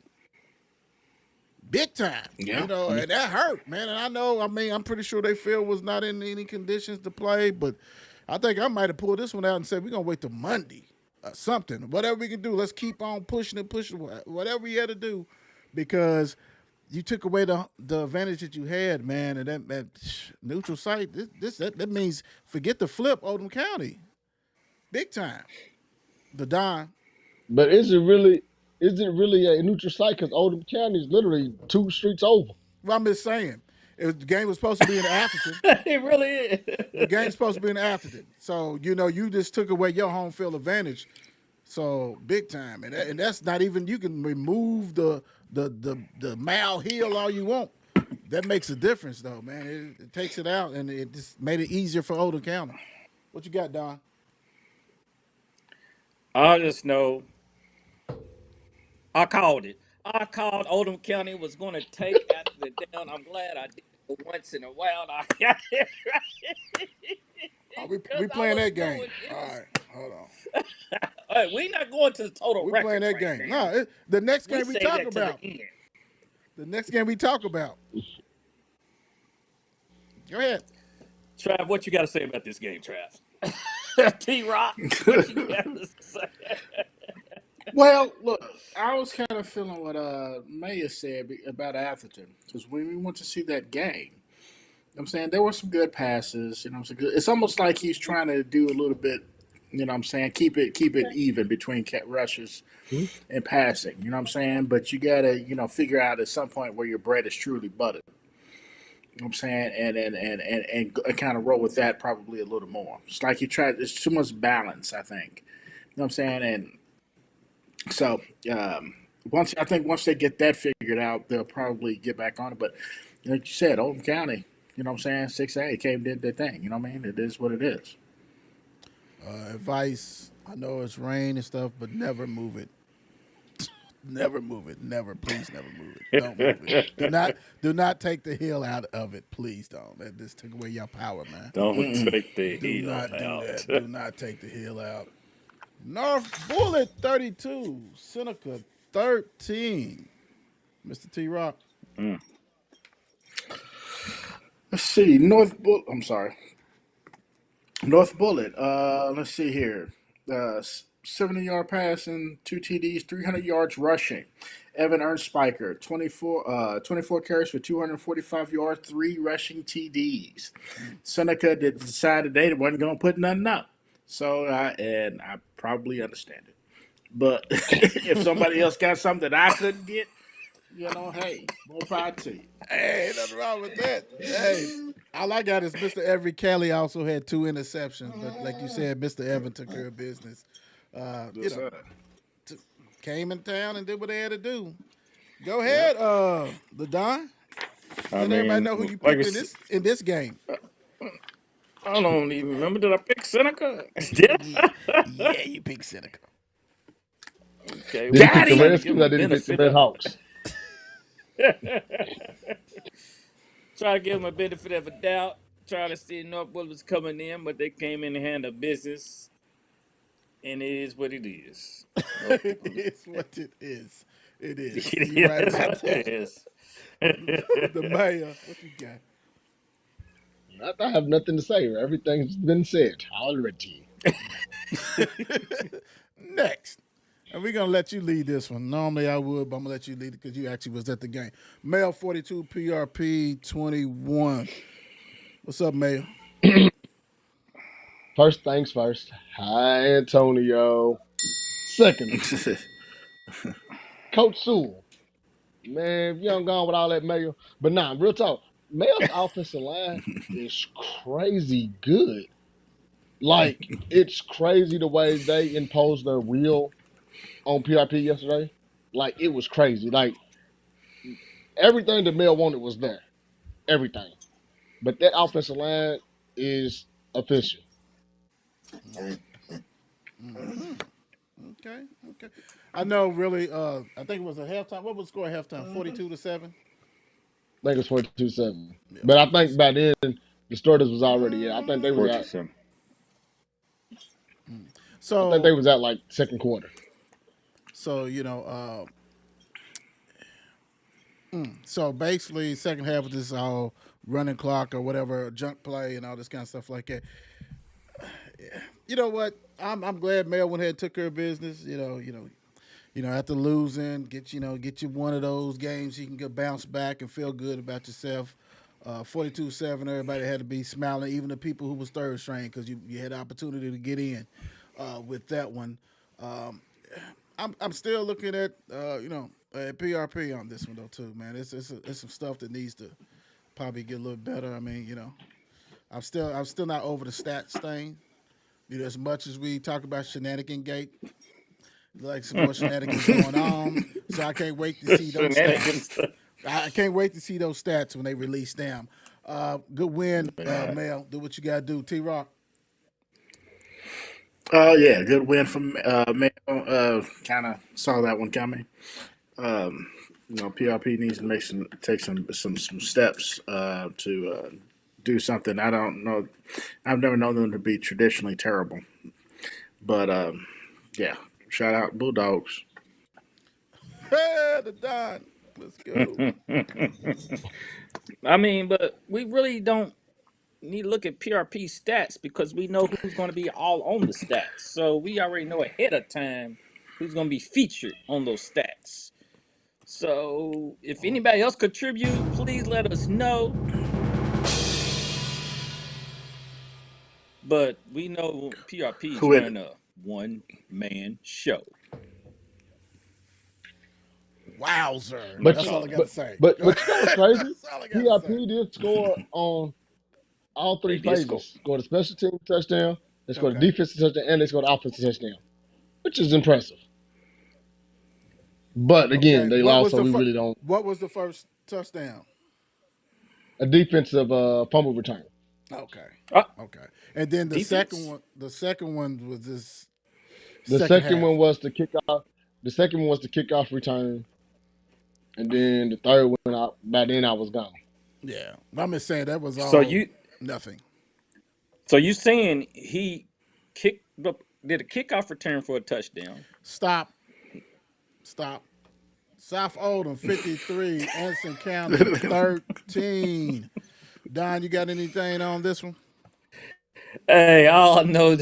Big time, Yeah. and that hurt, man. And I'm pretty sure they feel was not in any conditions to play, but I think I might have pulled this one out and said, we're going to wait till Monday or something. Whatever we can do, let's keep on pushing and pushing, whatever we had to do, because you took away the advantage that you had, man. And that neutral site, that means forget the flip, Oldham County. Big time. The Don. But is it really a neutral site? Because Oldham County is literally 2 streets over. Well, I'm just saying, the game was supposed to be in Atherton. It really The is. game's supposed to be in Atherton. So, you just took away your home field advantage. So, big time. And that's not even, you can remove the mile hill all you want. That makes a difference, though, man. It takes it out, and it just made it easier for Oldham County. What you got, Don? I just know I called it. I called Oldham County was going to take Atherton down. I'm glad I did it for once in a while. I got it right We because I playing was that game. knowing it All was. right, hold on. Hey, we not going to the total We playing records that right game. now. No, the next We game we save talk that to the about. end. The next game we talk about. Go ahead. Trav, what you got to say about this game, Trav? T Rock, what you got to say? Well, look, I was kind of feeling what Maya said about Atherton because when we went to see that game, I'm saying there were some good passes. It's almost like he's trying to do a little bit. I'm saying keep it even between rushes Mhm. and passing. I'm saying, but you gotta figure out at some point where your bread is truly buttered. I'm saying, and kind of roll with that probably a little more. It's like you try. There's too much balance, I think. I'm saying, and so once they get that figured out, they'll probably get back on it. But like you said, Oldham County, 6A came did their thing. You know what I mean? It is what it is. Advice. I know it's rain and stuff, but never move it Never move it. Never, please, never move it. Don't move it. Do not take the heel out of it. Please don't. That just took away your power, man. Don't take the Do heel not do out. that. Do not take the heel out. North Bullitt 32, Seneca 13. Mr. T Rock. Let's see. North Bullitt. Let's see here. 70-yard passing, 2 TDs, 300 yards rushing. Evan Ernstspiker, 24 carries for 245 yards, 3 rushing TDs. Seneca decided they wasn't going to put nothing up. So, and I probably understand it. But if somebody else got something that I couldn't get, hey, more power to you. Hey, nothing wrong with that. Hey, all I got is Mr. Everett Kelly also had 2 interceptions, but like you said, Mr. Evan took care of business. Yes, sir. Came in town and did what they had to do. Go ahead, the Don. Let everybody know who you picked in this game. I don't even remember. Did I pick Seneca? Did I? Yeah, you picked Seneca. Okay, Did he pick the Redskins or did he pick the Red Hawks? Try to give them a benefit of a doubt. Try to see North Bullitt was coming in, but they came in and handled business. And it is what it is. It is what it is. It is. You're right about that. It is. The mayor, what you got? I have nothing to say. Everything's been said already. Next. And we're going to let you lead this one. Normally I would, but I'm going to let you lead it because you actually was at the game. Mail 42, PRP 21. What's up, Mail? First things first. Hi, Antonio. Second, Coach Sewell. Man, if you don't gone with all that Mayo. But nah, real talk. Mayo's offensive line is crazy good. Like, it's crazy the way they imposed their will on PRP yesterday. Like, it was crazy. Like, everything that Mayo wanted was there. Everything. But that offensive line is official. Mm-hmm. Okay. I know really, I think it was a halftime. What was the score at halftime? 42-7? I think it was 42-7. Yeah. But I think by then, the starters was already I think they was out. So, I think they was out like second quarter. So, so basically second half of this all running clock or whatever, junk play and all this kind of stuff like that. You know what? I'm glad Mel went ahead and took care of business. After losing, get you one of those games you can get bounce back and feel good about yourself. 42-7, everybody had to be smiling, even the people who was third string, because you had the opportunity to get in with that one. I'm still looking at at PRP on this one though too, man. It's some stuff that needs to probably get a little better. I mean, I'm still not over the stats thing. As much as we talk about shenanigan gate, like some more shenanigans going on. So I can't wait to see those stats. I can't wait to see those stats when they release them. Good win, Mel. Do what you got to do. T-Rock. Yeah, good win from Mel. Kind of saw that one coming. PRP needs to take some steps to do something. I don't know. I've never known them to be traditionally terrible, but yeah. Shout out Bulldogs. Hey, the Don. Let's go. I mean, but we really don't need to look at PRP stats because we know who's going to be all on the stats. So we already know ahead of time who's going to be featured on those stats. So if anybody else contribute, please let us know. But we know PRP is running a one-man show. Wowzer. But that's all I got to say. But you know what's crazy? PRP did score on all three phases. Scored a special team touchdown, they scored a defensive touchdown, and they scored an offensive touchdown, which is impressive. But again, they lost, so we really don't. What was the first touchdown? A defensive fumble return. Okay. Okay. And then the second one was this. The second one was the kickoff. The second one was the kickoff return, and then the third one, by then I was gone. Yeah, I'm just saying that was So all you nothing. so you saying he kicked the did a kickoff return for a touchdown? Stop, stop. South Oldham 53, Anderson County 13. Don, you got anything on this one? Hey, all I know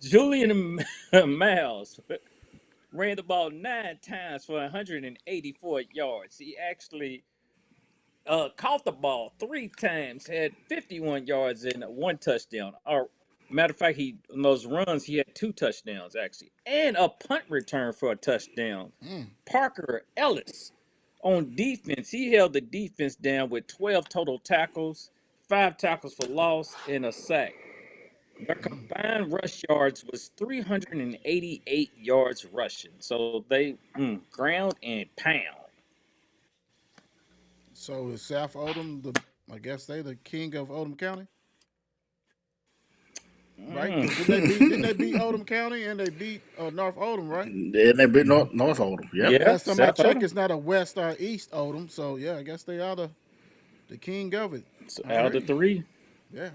Julian Miles ran the ball 9 times for 184 yards. He actually caught the ball 3 times, had 51 yards and 1 touchdown. Or matter of fact, he in those runs he had 2 touchdowns actually, and a punt return for a touchdown. Parker Ellis on defense, he held the defense down with 12 total tackles, 5 tackles for loss, and a sack. Their combined rush yards was 388 yards rushing. So they ground and pound. So is South Oldham I guess they the king of Oldham County, right? Mm. Because didn't they beat Oldham County and they beat North Oldham, right? And they beat North Oldham. Yep. Yeah, Last time I South checked, Oldham. it's not a West or East Oldham. So yeah, I guess they are the king of it. So I out heard of you. 3. Yeah,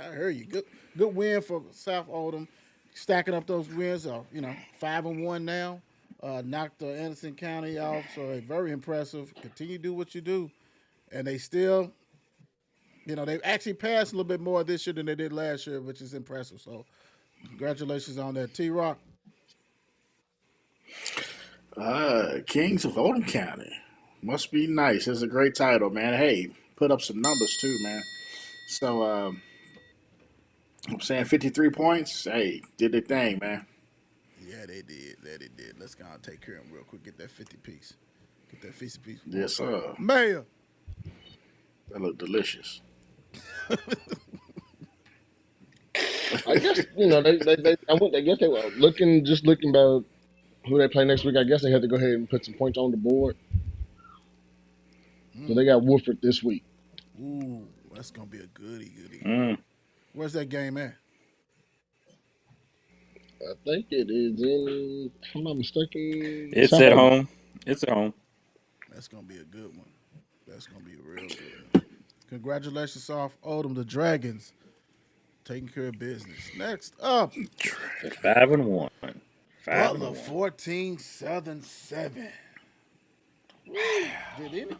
I heard you. Good win for South Oldham, stacking up those wins. 5-1 now. Knocked Anderson County off, so very impressive. Continue to do what you do, and they still, they actually passed a little bit more this year than they did last year, which is impressive. So, congratulations on that, T Rock. Kings of Oldham County. Must be nice. It's a great title, man. Hey, put up some numbers too, man. So I'm saying 53 points. Hey, did their thing, man. Yeah, they did. They did. Let's go and take care of them real quick. Get that 50 piece. Get that 50 piece. Yes, sir. Mayor. That look delicious. I guess I guess they were looking about who they play next week. I guess they had to go ahead and put some points on the board. So they got Woodford this week. Ooh, that's gonna be a goodie. Mm. Where's that game at? I think it is in, if I'm not mistaken, It's South at Oldham. home. It's at home. That's gonna be a good one. That's gonna be a real good one. Congratulations, South Oldham, the Dragons, taking care of business. Next up, 5-1. 5 and Butler 1. 14, Southern 7. We didn't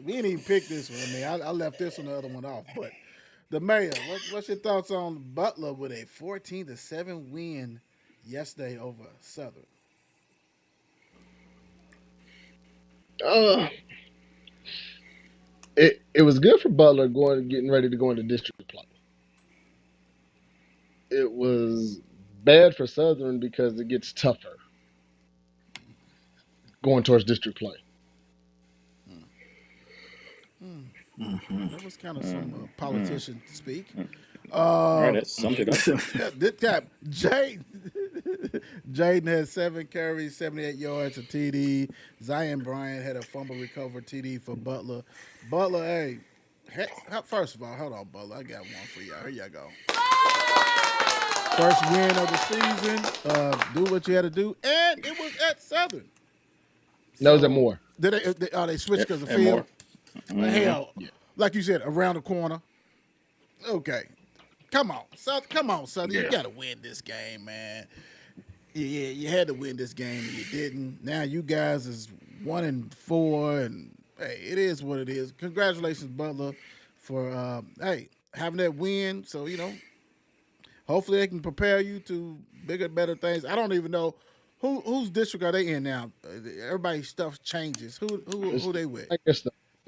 even pick this one. I left this one, the other one off. But the mayor, what's your thoughts on Butler with a 14-7 win yesterday over Southern? Uh, it was good for Butler getting ready to go into district play. It was bad for Southern because it gets tougher going towards district play. That was kind of some politician speak. All right, that sums it up. This time, Jaden had 7 carries, 78 yards, a TD. Zion Bryant had a fumble recovered TD for Butler. Butler, hey, first of all, hold on, Butler. I got one for y'all. Here y'all go. First win of the season. Do what you had to do, and it was at Southern. That was at Moore. Did they switched because of And field? more. Hell, like you said, around the corner. Okay, come on, Southern. Yeah. You got to win this game, man. Yeah, you had to win this game, and you didn't. Now you guys is 1-4, and hey, it is what it is. Congratulations, Butler, for having that win. So hopefully they can prepare you to bigger, better things. I don't even know whose district are they in now. Everybody's stuff changes. Who they with?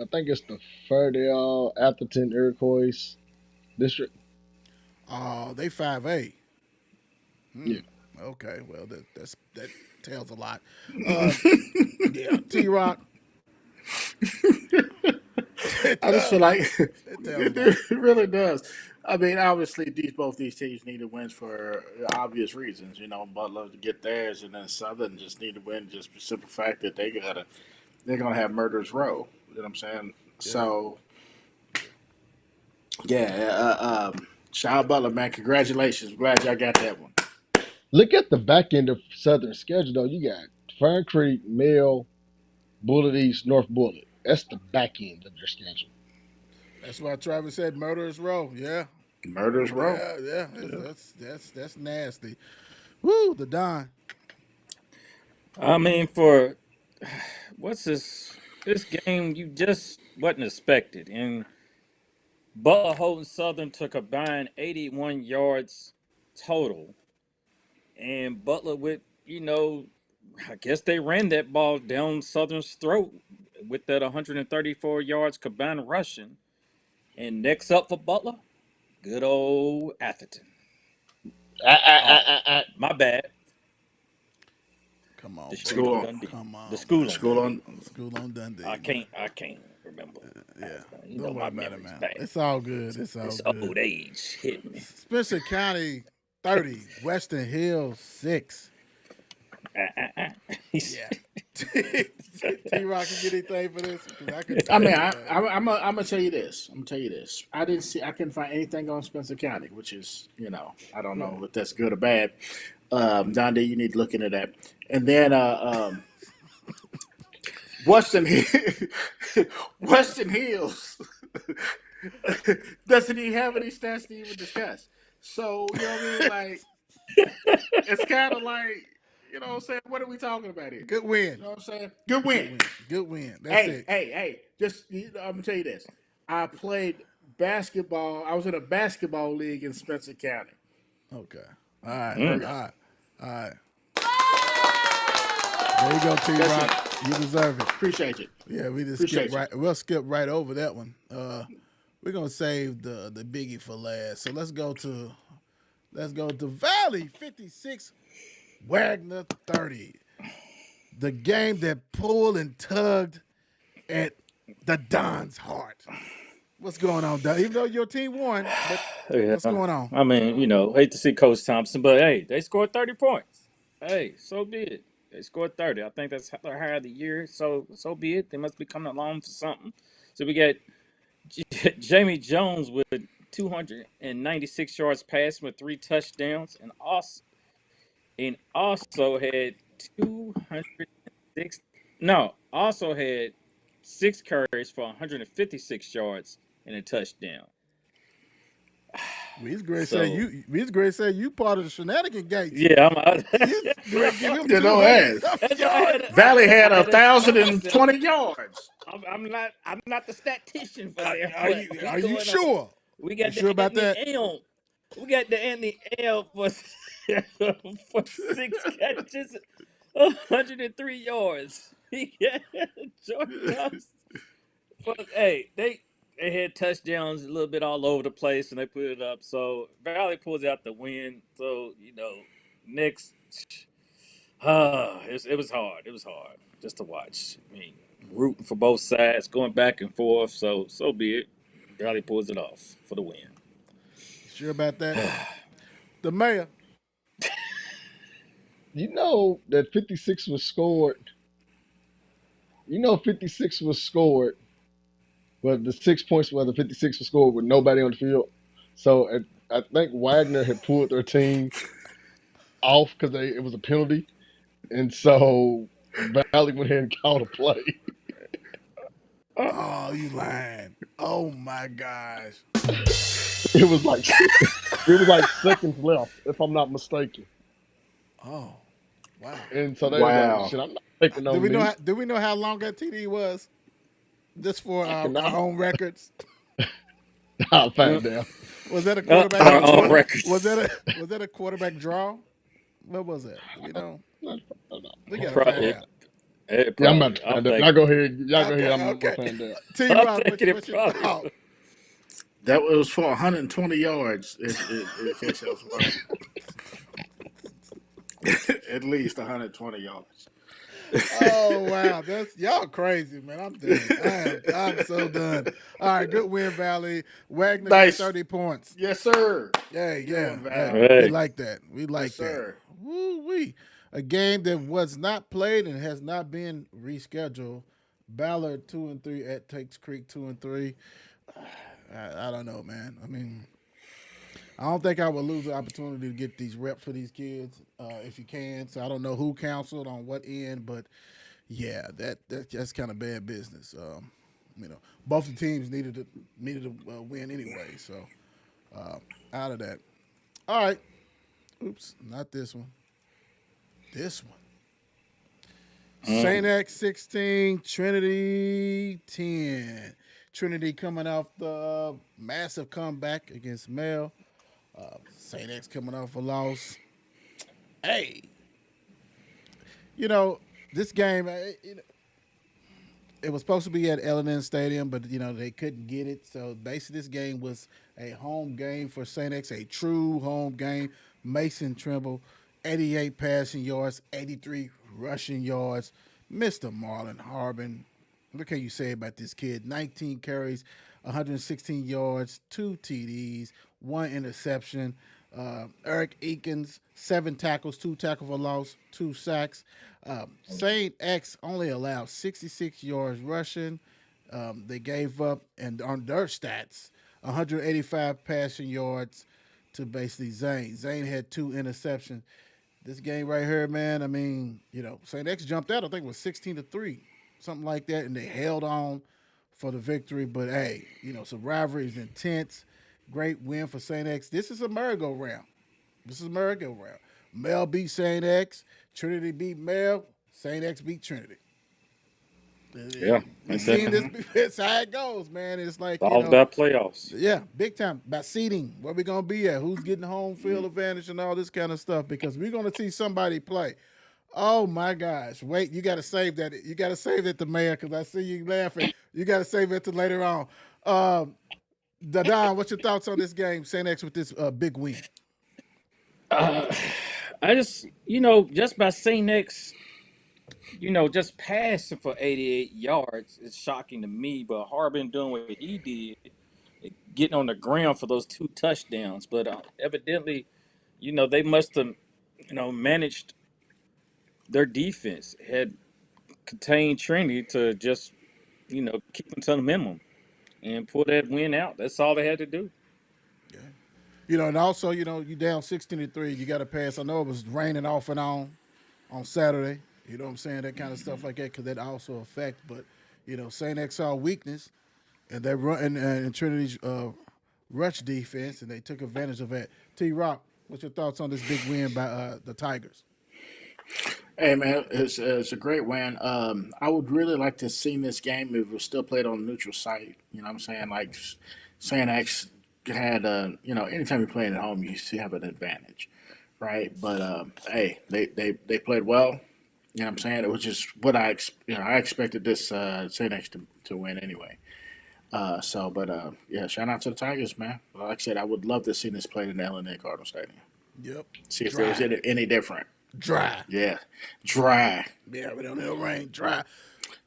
I think it's the Fairdale, Atherton, Iroquois district. Oh, they 5A. Yeah. Okay, well that tells a lot. Yeah, T Rock. I just feel like tells it really does. I mean, obviously, both these teams need to win for obvious reasons. Butler to get theirs, and then Southern just need to win just for the simple fact that they're gonna have murderers row. You know what I'm saying? Yeah. So, yeah. Shout out Butler, man. Congratulations. I'm glad y'all got that one. Look at the back end of Southern schedule though. You got Fern Creek, Mill, Bullitt East, North Bullitt. That's the back end of their schedule. That's why Travis said murderous row. Yeah, Murderers Row. yeah. That's nasty. Woo, the Don. I mean, for what's this game you just wasn't expected. And Butler holding Southern to a combined 81 yards total. And Butler with, I guess they ran that ball down Southern's throat with that 134 yards combined rushing. And next up for Butler, good old Atherton. Oh, my bad. Come on, The brother. school School on on. Dundee. Come The on, school man. on School Dundee. on. School on Dundee, I man. can't remember. Yeah. My Don't worry about it, memory's man. bad. It's all good. It's all This good. old age hit me. Spencer County 30, Western Hills 6. Yeah. T Rock can get anything for this? 'Cause I could. I mean, I'm gonna tell you this. I couldn't find anything on Spencer County, which is, I don't know if that's good or bad. Don D, you need to look into that. And then Western Western Hills doesn't even have any stats to even discuss. So you know what I mean? Like, it's kind of like, you know what I'm saying? What are we talking about here? Good win. You know what I'm saying? Good win. Good win. That's it. Hey, just I'm gonna tell you this. I played basketball. I was in a basketball league in Spencer County. Okay. All right. All right. There you go, T Rock. You deserve it. Appreciate it. Yeah, we just Appreciate skip right. We'll skip right over that one. We're gonna save the biggie for last. So let's go to Valley 56, Waggener 30. The game that pulled and tugged at the Don's heart. What's going on, Don? Even though your team won, but what's going on? I mean, hate to see Coach Thompson, but hey, they scored 30 points. Hey, so be it. They scored 30. I think that's their high of the year. So be it. They must be coming along for something. So we got Jamie Jones with 296 yards passing with 3 touchdowns, and also had 206. No, also had 6 carries for 156 yards and a touchdown. We's great say you part of the shenanigan gates. Yeah, I'm out. Give him You know, hey, Valley had 1,020 yards. I'm not the statistician for there. Are you sure? We got you sure about that? L. We got the Anthony L for 6 catches, 103 yards. He got Jordan Thompson. But, hey, they had touchdowns a little bit all over the place, and they put it up. So Valley pulls out the win. So next, it was hard. It was hard just to watch. I mean, rooting for both sides, going back and forth. So be it. Valley pulls it off for the win. Sure about that? The mayor. You know that 56 was scored. 56 was scored, but the 6 points where the 56 was scored with nobody on the field. So I think Waggener had pulled their team off because it was a penalty, and so Valley went ahead and called a play. Oh, you lying. Oh my gosh. It was like seconds left, if I'm not mistaken. Oh, wow. And so they were Wow. like, "Shit, I'm not taking no knee." Do we know how long that TD was? Just for our own records. I'll find out. Was that a quarterback? Our own records. Was that a quarterback draw? What was that? We don't. We gotta Probably. find out. Yeah, I'm about to find out. Y'all go ahead. I'm okay. gonna find out. T-Rock, taking it what's your thought? That was for 120 yards. In case I was wrong. At least 120 yards. Oh wow, that's y'all crazy, man. I'm done. I'm so done. All right, good win, Valley. Waggener Nice. 30 points. Yes, sir. Yeah. Hey. We like that. We like Yes, that. sir. Woo-wee. A game that was not played and has not been rescheduled. Ballard 2-3 at Tates Creek 2-3. I don't know, man. I mean, I don't think I would lose the opportunity to get these reps for these kids if you can. So I don't know who counseled on what end, but yeah, that's kind of bad business. Both the teams needed to win anyway. So uh, out of that. All right. Oops, not this one. This one. Saint X 16, Trinity 10. Trinity coming off the massive comeback against Mel. Saint X coming off a loss. Hey, you know, this game, it was supposed to be at L&N Stadium, but they couldn't get it. So basically, this game was a home game for Saint X, a true home game. Mason Trimble, 88 passing yards, 83 rushing yards. Mr. Marlon Harbin, what can you say about this kid? 19 carries, 116 yards, 2 TDs, 1 interception. Eric Eakins, 7 tackles, 2 tackles for loss, 2 sacks. Saint X only allowed 66 yards rushing. They gave up, and on their stats, 185 passing yards to basically Zane. Zane had 2 interceptions. This game right here, man, I mean, Saint X jumped out, I think it was 16-3, something like that, and they held on for the victory. But hey, some rivalry is intense. Great win for Saint X. This is a merry-go-round. Mel beat Saint X. Trinity beat Mel. Saint X beat Trinity. Yeah, We've seen this. That's how it goes, man. It's like, all about playoffs. yeah, big time. About seeding, where we going to be at, who's getting home field advantage and all this kind of stuff, because we're going to see somebody play. Oh, my gosh. Wait, you got to save that. You got to save it to Mayor, because I see you laughing. You got to save it to later on. Don, what's your thoughts on this game, Saint X, with this big win? I just, just by St. X, just passing for 88 yards is shocking to me. But Harbin doing what he did, getting on the ground for those 2 touchdowns. But evidently, they must have, managed their defense, had contained Trinity to just, keep them to the minimum and pull that win out. That's all they had to do. Yeah. And also, you down 16-3, you got to pass. I know it was raining off and on Saturday. You know what I'm saying? That kind of stuff like that, because that also affect. But, St. X saw weakness, and they run and Trinity's rush defense, and they took advantage of that. T-Rock, what's your thoughts on this big win by the Tigers? Hey man, it's a great win. I would really like to see this game if it was still played on a neutral site. You know what I'm saying? Like Saint X had, anytime you play at home, you still have an advantage, right? But hey, they played well. You know what I'm saying? It was just what I expected this Saint X to win anyway. Yeah, shout out to the Tigers, man. Like I said, I would love to see this played in the L&A Cardinal Stadium. Yep. See if there was any different. Dry. Yeah, dry. Yeah, we don't need no rain. Dry.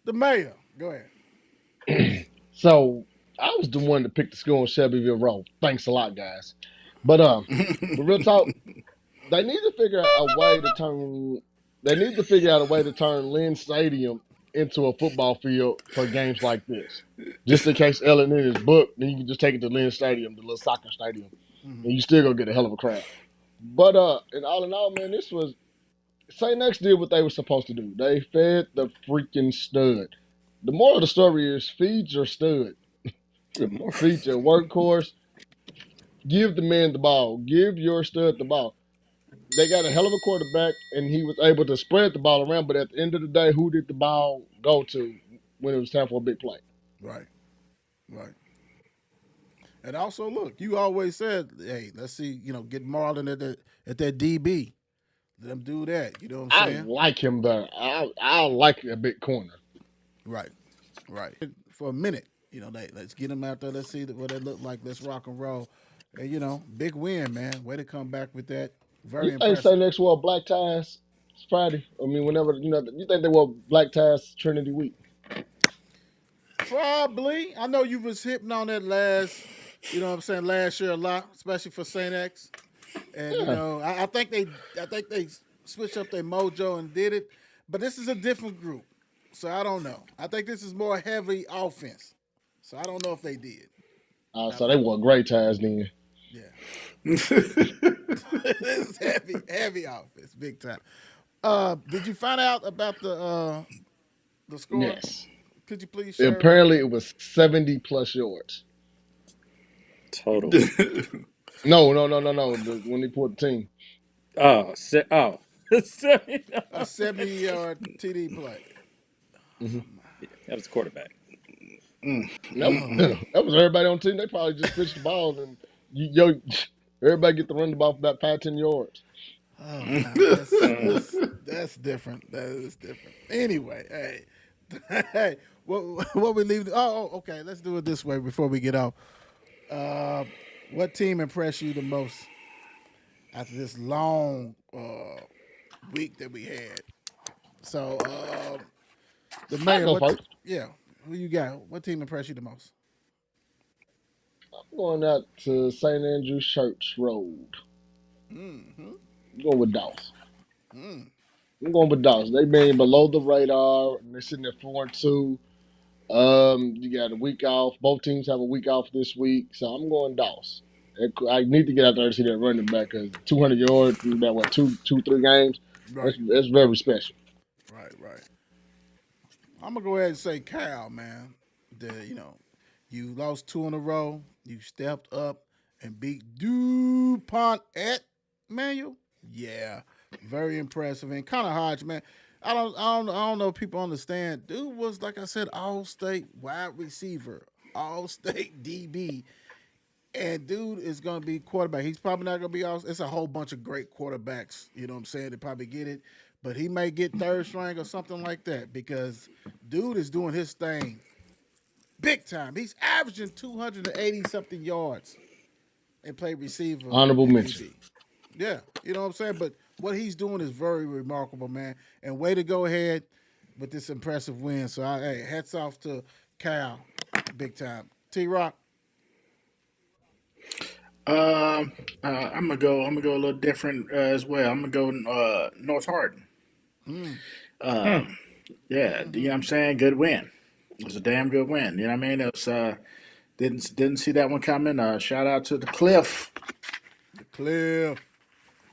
The mayor. Go ahead. So I was the one to pick the school on Shelbyville Road. Thanks a lot, guys. But real talk, they need to figure out a way to turn. They need to figure out a way to turn Lynn Stadium into a football field for games like this. Just in case Ellen is booked, then you can just take it to Lynn Stadium, the little soccer stadium, and you still gonna get a hell of a crowd. But in all, man, this was St. X did what they were supposed to do. They fed the freaking stud. The moral of the story is feed your stud. Feed your workhorse. Give the man the ball. Give your stud the ball. They got a hell of a quarterback, and he was able to spread the ball around. But at the end of the day, who did the ball go to when it was time for a big play? Right. Right. And also, look, you always said, hey, let's see, get Marlon at that DB. Let him do that. You know what I'm I saying? like him there. I like a big corner. Right. Right. For a minute, let's get him out there. Let's see what it look like. Let's rock and roll. And, big win, man. Way to come back with that. Very You think impressive. St. X wore black ties Friday? I mean, whenever, you think they wore black ties Trinity week? Probably. I know you was hitting on that last year a lot, especially for St. X. And Yeah. I think they switched up their mojo and did it. But this is a different group. So I don't know. I think this is more heavy offense. So I don't know if they did. So they wore gray ties then. Yeah. This is heavy offense, big time. Did you find out about the score? Yes. Could you please share it real Apparently, quick? it was 70 plus yards. Total. No. When they pulled the team. Oh, 70. A 70-yard TD play. Hmm Yeah, that was the quarterback. That, that was everybody on the team. They probably just pitched the ball and everybody get to run the ball for about 5-10 yards. Oh man, that's different. That is different. Anyway, hey, what we leave? Okay. Let's do it this way before we get off. Uh, what team impressed you the most after this long week that we had? So, the I mayor. go What? first. Yeah, who you got? What team impressed you the most? I'm going out to St. Andrews Church Road. Mm-hmm. I'm going with Dawes. Mm. I'm going with Dawes. They been below the radar. And they're sitting at 4-2. You got a week off. Both teams have a week off this week, so I'm going Dawes. I need to get out there to see that running back because 200 yards in about what 3 games. Right, That's very special. right. I'm gonna go ahead and say Cal, man. You lost two in a row. You stepped up and beat DuPont Manual. Yeah, very impressive and kind of hard, man. I don't know if people understand. Dude was, like I said, all state wide receiver, all state DB, and dude is gonna be quarterback. He's probably not gonna be all. It's a whole bunch of great quarterbacks. You know what I'm saying? They probably get it, but he may get third string or something like that because dude is doing his thing big time. He's averaging 280 something yards and play receiver Honorable and mention. DB. Yeah, you know what I'm saying? But what he's doing is very remarkable, man. And way to go ahead with this impressive win. So, hey, hats off to Cal, big time. T Rock. I'm gonna go. I'm gonna go a little different as well. I'm gonna go North Hardin. Mm, Hmm. Yeah, you know mm-hmm. what I'm saying? Good win. It was a damn good win. You know what I mean? It was didn't see that one coming. Shout out to the Cliff. The Cliff,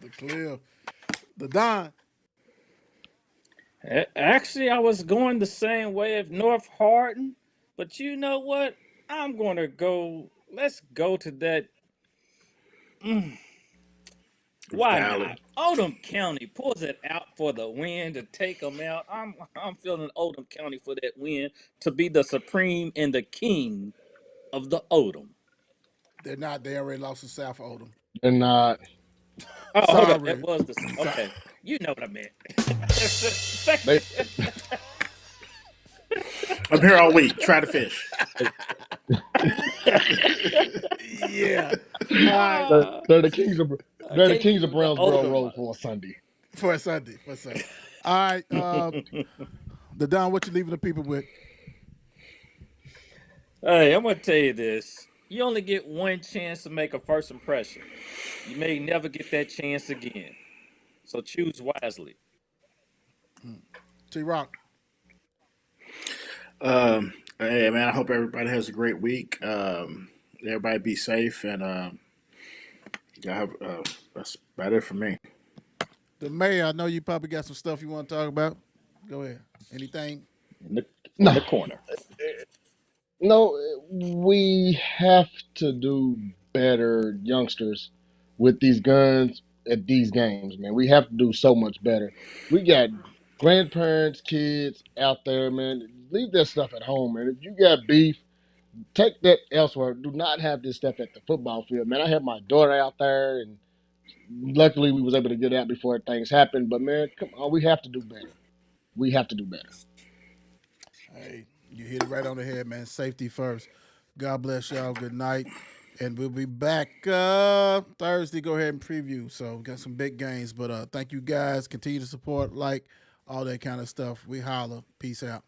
the Cliff, the Don. Actually, I was going the same way of North Hardin, but you know what? I'm going to go. Let's go to that. Mm, why Ballard. not? Oldham County pulls it out for the win to take them out. I'm feeling Oldham County for that win to be the supreme and the king of the Oldham. They're not. They already lost to South Oldham. And Oh, hold up. That Sorry. was the So- okay. You know what I meant. Second. they I'm here all week. Try to fish. yeah. All right. they're, Ah, they're the kings of I they're the can't kings of believe the Brownsboro Oldham. Road for a Sunday. For Sunday. All right. The Don, what you leaving the people with? Hey, I'm gonna tell you this. You only get one chance to make a first impression. You may never get that chance again. So choose wisely. T Rock. Hey man, I hope everybody has a great week. Everybody be safe and y'all have, that's about it for me. The mayor, I know you probably got some stuff you want to talk about. Go ahead. Anything? In the in No, the corner. no, we have to do better, youngsters, with these guns at these games, man. We have to do so much better. We got grandparents, kids out there, man. Leave that stuff at home, man. If you got beef, take that elsewhere. Do not have this stuff at the football field, man. I had my daughter out there, and luckily we was able to get out before things happened. But man, come on, we have to do better. We have to do better. Hey, you hit it right on the head, man. Safety first. God bless y'all. Good night. And we'll be back Thursday. Go ahead and preview. So we got some big games. But thank you guys. Continue to support, like, all that kind of stuff. We holla. Peace out.